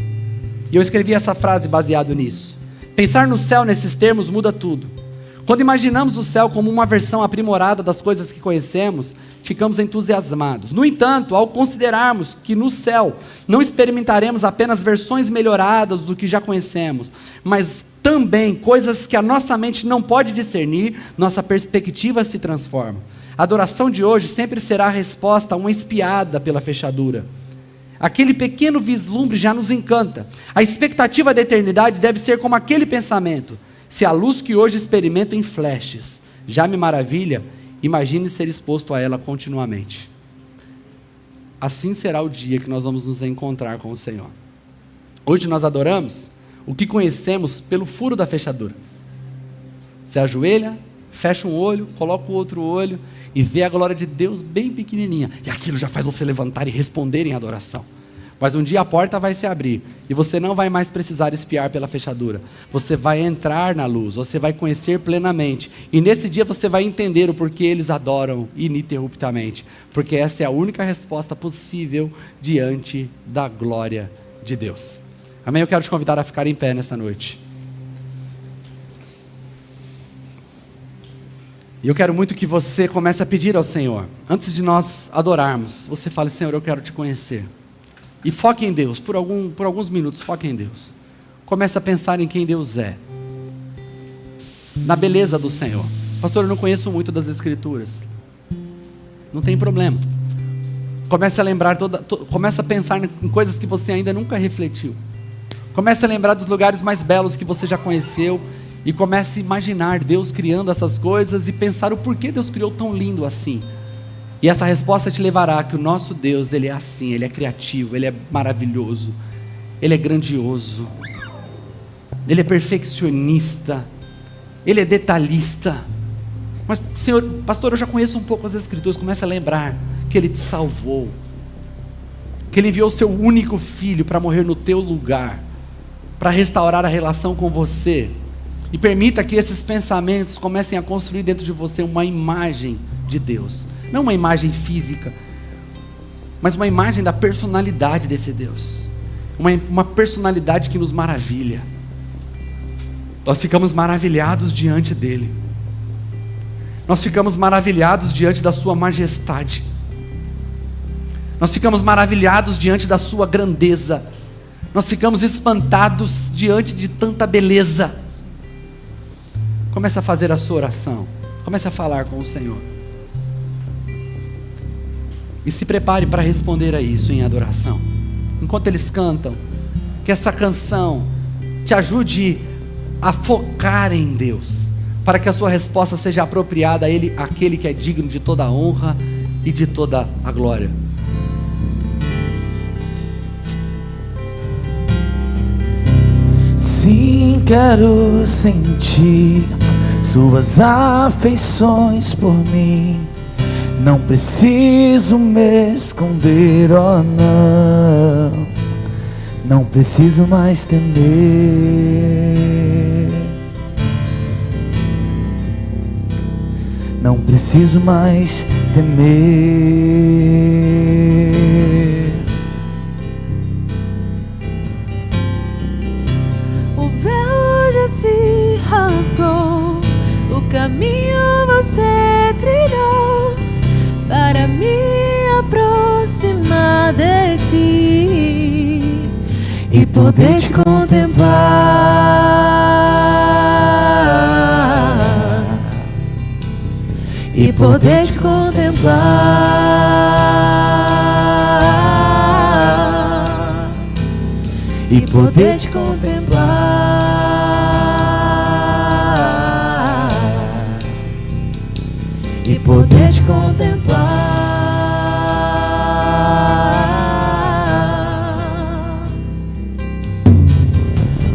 E eu escrevi essa frase baseado nisso. Pensar no céu nesses termos muda tudo. Quando imaginamos o céu como uma versão aprimorada das coisas que conhecemos, ficamos entusiasmados. No entanto, ao considerarmos que no céu não experimentaremos apenas versões melhoradas do que já conhecemos, mas também coisas que a nossa mente não pode discernir, nossa perspectiva se transforma. A adoração de hoje sempre será a resposta a uma espiada pela fechadura. Aquele pequeno vislumbre já nos encanta. A expectativa da eternidade deve ser como aquele pensamento: se a luz que hoje experimento em flashes já me maravilha, imagine ser exposto a ela continuamente. Assim será o dia que nós vamos nos encontrar com o Senhor. Hoje nós adoramos o que conhecemos pelo furo da fechadura. Você ajoelha, fecha um olho, coloca o outro olho e vê a glória de Deus bem pequenininha. E aquilo já faz você levantar e responder em adoração. Mas um dia a porta vai se abrir e você não vai mais precisar espiar pela fechadura. Você vai entrar na luz, você vai conhecer plenamente. E nesse dia você vai entender o porquê eles adoram ininterruptamente. Porque essa é a única resposta possível diante da glória de Deus. Amém? Eu quero te convidar a ficar em pé nessa noite. E eu quero muito que você comece a pedir ao Senhor, antes de nós adorarmos, você fale: Senhor, eu quero te conhecer. E foque em Deus, por alguns minutos, foque em Deus. Comece a pensar em quem Deus é, na beleza do Senhor. Pastor, eu não conheço muito das Escrituras. Não tem problema. Comece a lembrar, comece a pensar em coisas que você ainda nunca refletiu. Comece a lembrar dos lugares mais belos que você já conheceu. E comece a imaginar Deus criando essas coisas e pensar o porquê Deus criou tão lindo assim. E essa resposta te levará que o nosso Deus, Ele é assim, Ele é criativo, Ele é maravilhoso, Ele é grandioso, Ele é perfeccionista, Ele é detalhista, Mas, Senhor, pastor, eu já conheço um pouco as Escrituras. Comece a lembrar que Ele te salvou, que Ele enviou o seu único filho para morrer no teu lugar, para restaurar a relação com você. E permita que esses pensamentos comecem a construir dentro de você uma imagem de Deus. Não uma imagem física, mas uma imagem da personalidade desse Deus. Uma personalidade que nos maravilha. Nós ficamos maravilhados diante dEle. Nós ficamos maravilhados diante da sua majestade. Nós ficamos maravilhados diante da sua grandeza. Nós ficamos espantados diante de tanta beleza. Comece a fazer a sua oração. Comece a falar com o Senhor. E se prepare para responder a isso em adoração. Enquanto eles cantam, que essa canção te ajude a focar em Deus, para que a sua resposta seja apropriada a Ele, aquele que é digno de toda a honra e de toda a glória. Sim, quero sentir suas afeições por mim. Não preciso me esconder, oh não. Não preciso mais temer. Não preciso mais temer. O véu já se rasgou, o caminho você trilhou para me aproximar de ti e poder te contemplar. E poder te contemplar. E poder te contemplar. E poder te contemplar.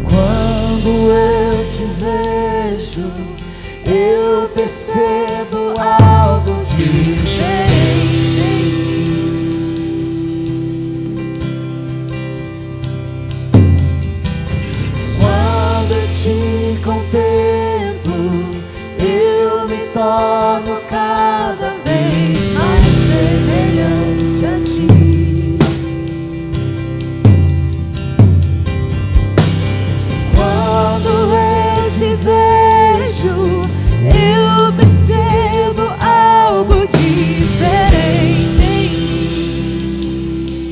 Quando eu te vejo, eu percebo algo diferente em mim. Quando eu te contemplo, eu me torno cada vez mais semelhante a ti. Quando eu te vejo, eu percebo algo diferente em mim.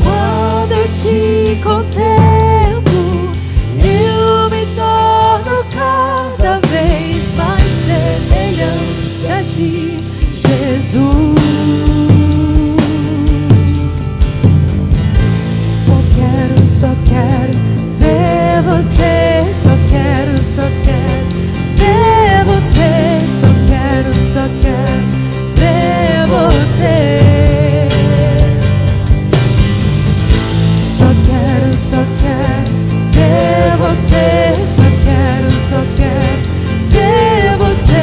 Quando eu te contemplo, eu me torno cada vez mais semelhante a ti, Jesus. Só quero ver você, só quero ver você, só quero ver você. Só quero ver você, só quero ver você,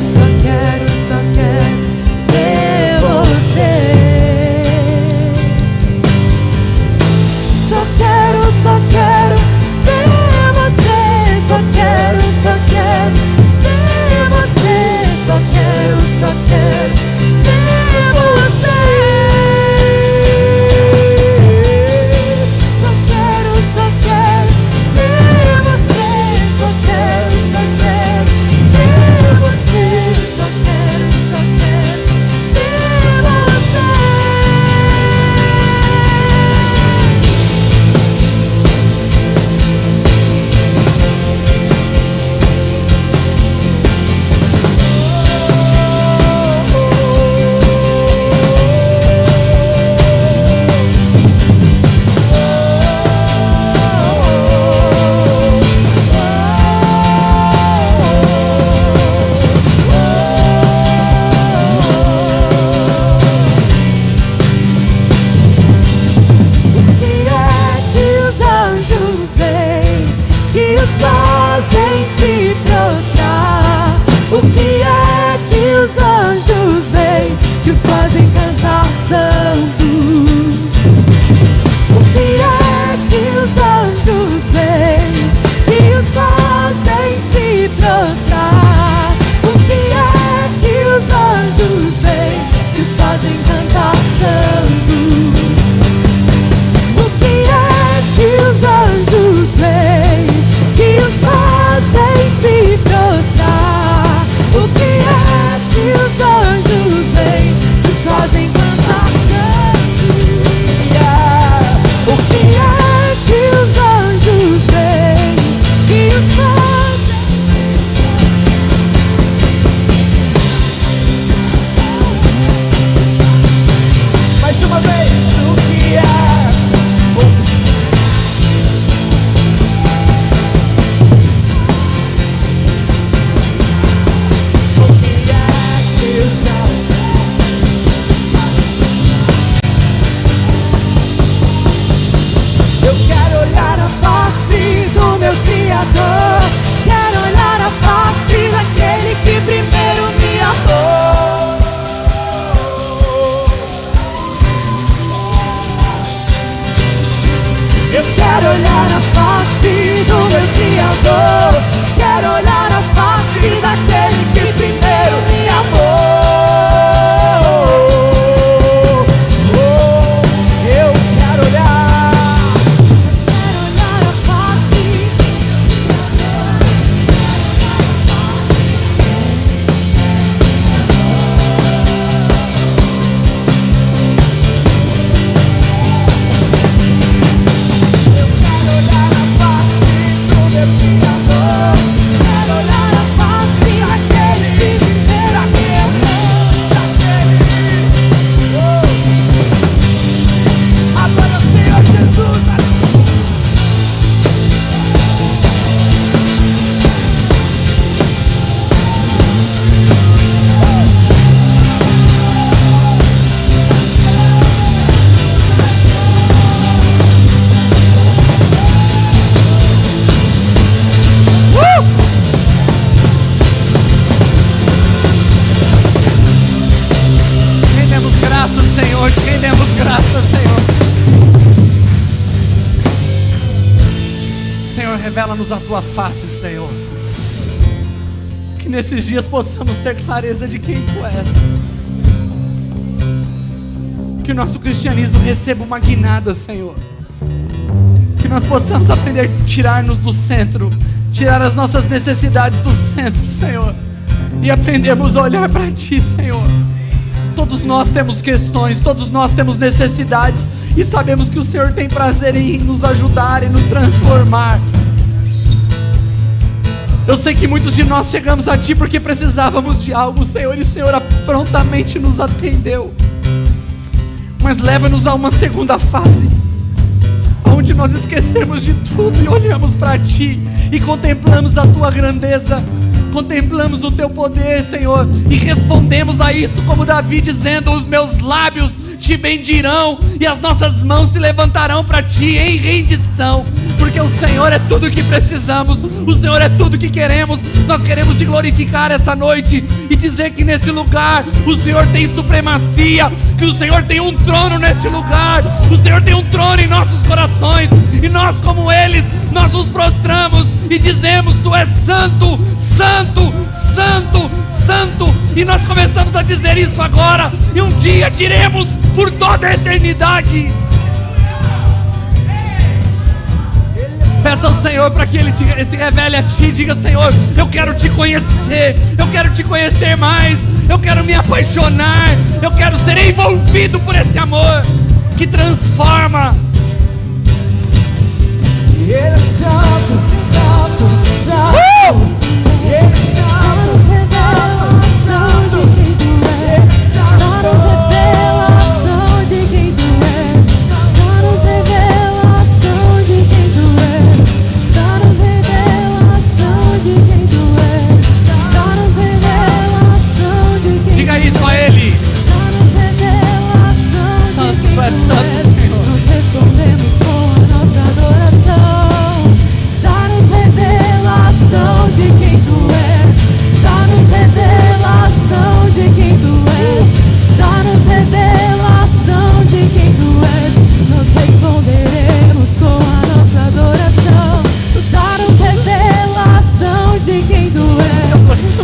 só quero ver você. Só quero ver você. amou. Quero olhar a face daquele que primeiro me amou. Eu quero olhar a face. Revela-nos a tua face, Senhor. Que nesses dias possamos ter clareza de quem tu és. Que o nosso cristianismo receba uma guinada, Senhor. Que nós possamos aprender a tirar-nos do centro, tirar as nossas necessidades do centro, Senhor, e aprendermos a olhar para ti, Senhor. Todos nós temos questões, todos nós temos necessidades, e sabemos que o Senhor tem prazer em nos ajudar e nos transformar. Eu sei que muitos de nós chegamos a Ti porque precisávamos de algo, Senhor, e o Senhor prontamente nos atendeu. Mas leva-nos a uma segunda fase, onde nós esquecemos de tudo e olhamos para Ti e contemplamos a Tua grandeza, contemplamos o Teu poder, Senhor, e respondemos a isso como Davi, dizendo: os meus lábios Te bendirão e as nossas mãos se levantarão para Ti em rendição. Porque o Senhor é tudo que precisamos, o Senhor é tudo que queremos. Nós queremos Te glorificar esta noite e dizer que neste lugar o Senhor tem supremacia, que o Senhor tem um trono neste lugar, o Senhor tem um trono em nossos corações, e nós, como eles, nós nos prostramos e dizemos: Tu és santo, santo, santo, santo. E nós começamos a dizer isso agora, e um dia diremos por toda a eternidade. Peça ao Senhor para que Ele se revele a Ti. Diga: Senhor, eu quero Te conhecer, eu quero Te conhecer mais, eu quero me apaixonar, eu quero ser envolvido por esse amor que transforma. Ele é santo, santo, santo. Ele é santo, santo, santo. Ele é santo. Dá-nos revelação de quem Tu és. Dá-nos revelação de quem Tu és. Dá-nos revelação de quem Tu és. Dá-nos revelação de quem Tu és. Diga isso a Ele. Dá-nos revelação Santo, de quem Tu és Tu santo, és. Senhor. Nós respondemos com a nossa adoração. Dá-nos revelação de quem Tu és. Dá-nos revelação de quem Tu és. Dá-nos revelação de quem Tu és. Nós responderemos com a nossa adoração. Dá-nos revelação de quem Tu és.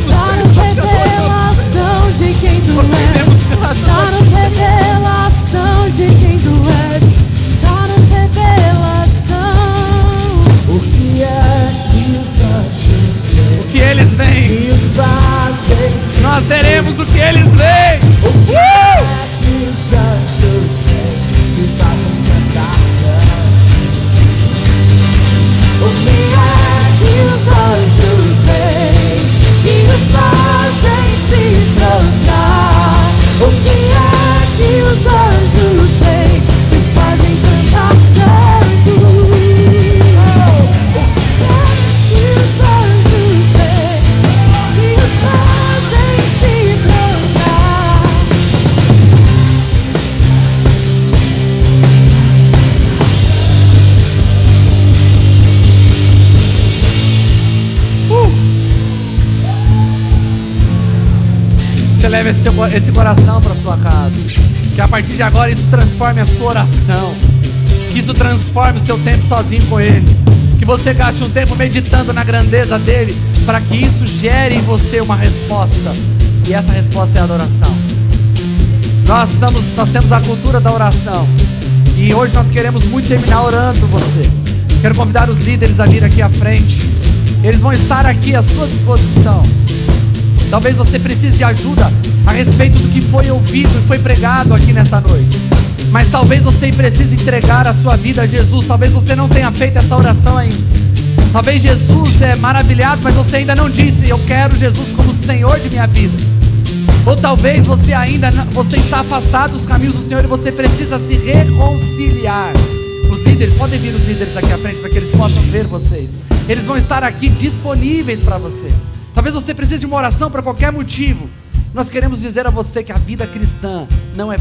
Dá-nos revelação de quem Tu Nós és. rendemos graças a Dá-nos Ti. revelação de quem Tu és. Dá-nos revelação. O que é que os anjos veem? O que eles veem, Que os fazem nós veremos o que eles veem. O que é que os anjos veem? Que os fazem cantação. O que é que os anjos veem? Que os fazem se prostrar. O que é que os anjos veem? Que os fazem cantar santo. O que é que os anjos veem? Que os fazem se prostrar. Você leva esse coração para sua casa. Que a partir de agora isso transforme a sua oração. Que isso transforme o seu tempo sozinho com Ele. Que você gaste um tempo meditando na grandeza dele, para que isso gere em você uma resposta. E essa resposta é a adoração. Nós temos a cultura da oração. E hoje nós queremos muito terminar orando por você. Quero convidar os líderes a vir aqui à frente. Eles vão estar aqui à sua disposição. Talvez você precise de ajuda a respeito do que foi ouvido e foi pregado aqui nesta noite. Mas talvez você precise entregar a sua vida a Jesus. Talvez você não tenha feito essa oração ainda. Talvez Jesus é maravilhado, mas você ainda não disse: eu quero Jesus como Senhor de minha vida. Ou talvez você você está afastado dos caminhos do Senhor e você precisa se reconciliar. Os líderes, podem vir os líderes aqui à frente para que eles possam ver vocês. Eles vão estar aqui disponíveis para você. Talvez você precise de uma oração para qualquer motivo. Nós queremos dizer a você que a vida cristã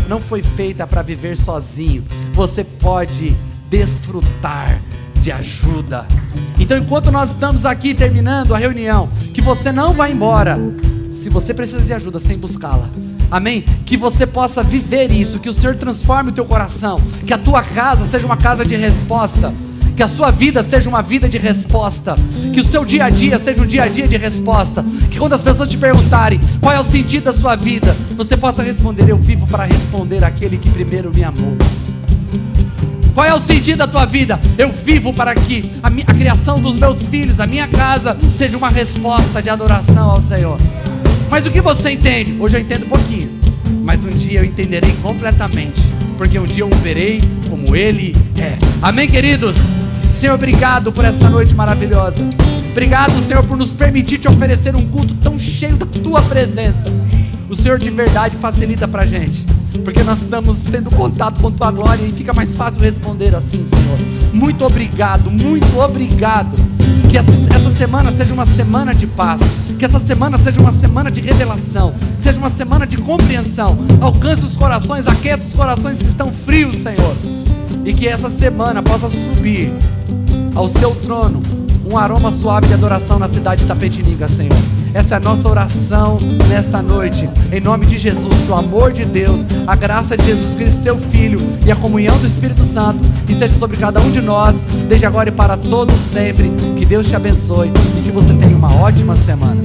não foi feita para viver sozinho. Você pode desfrutar de ajuda. Então, enquanto nós estamos aqui terminando a reunião, que você não vá embora se você precisa de ajuda sem buscá-la. Amém? Que você possa viver isso, que o Senhor transforme o teu coração, que a tua casa seja uma casa de resposta, que a sua vida seja uma vida de resposta, que o seu dia a dia seja um dia a dia de resposta, que quando as pessoas te perguntarem qual é o sentido da sua vida, você possa responder: eu vivo para responder àquele que primeiro me amou. Qual é o sentido da tua vida? Eu vivo para que a criação dos meus filhos, a minha casa, seja uma resposta de adoração ao Senhor. Mas o que você entende? Hoje eu entendo um pouquinho, mas um dia eu entenderei completamente, porque um dia eu o verei como Ele é. Amém, queridos? Senhor, obrigado por essa noite maravilhosa. Obrigado, Senhor, por nos permitir te oferecer um culto tão cheio da Tua presença. O Senhor de verdade facilita pra gente, porque nós estamos tendo contato com Tua glória e fica mais fácil responder assim, Senhor. Muito obrigado, muito obrigado. Que essa semana seja uma semana de paz, que essa semana seja uma semana de revelação, que seja uma semana de compreensão. Alcance os corações, aqueça os corações que estão frios, Senhor. E que essa semana possa subir ao seu trono um aroma suave de adoração na cidade de Itapetininga, Senhor. Essa é a nossa oração nesta noite, em nome de Jesus. Que o amor de Deus, a graça de Jesus Cristo, seu Filho, e a comunhão do Espírito Santo esteja sobre cada um de nós, desde agora e para todos sempre. Que Deus te abençoe e que você tenha uma ótima semana.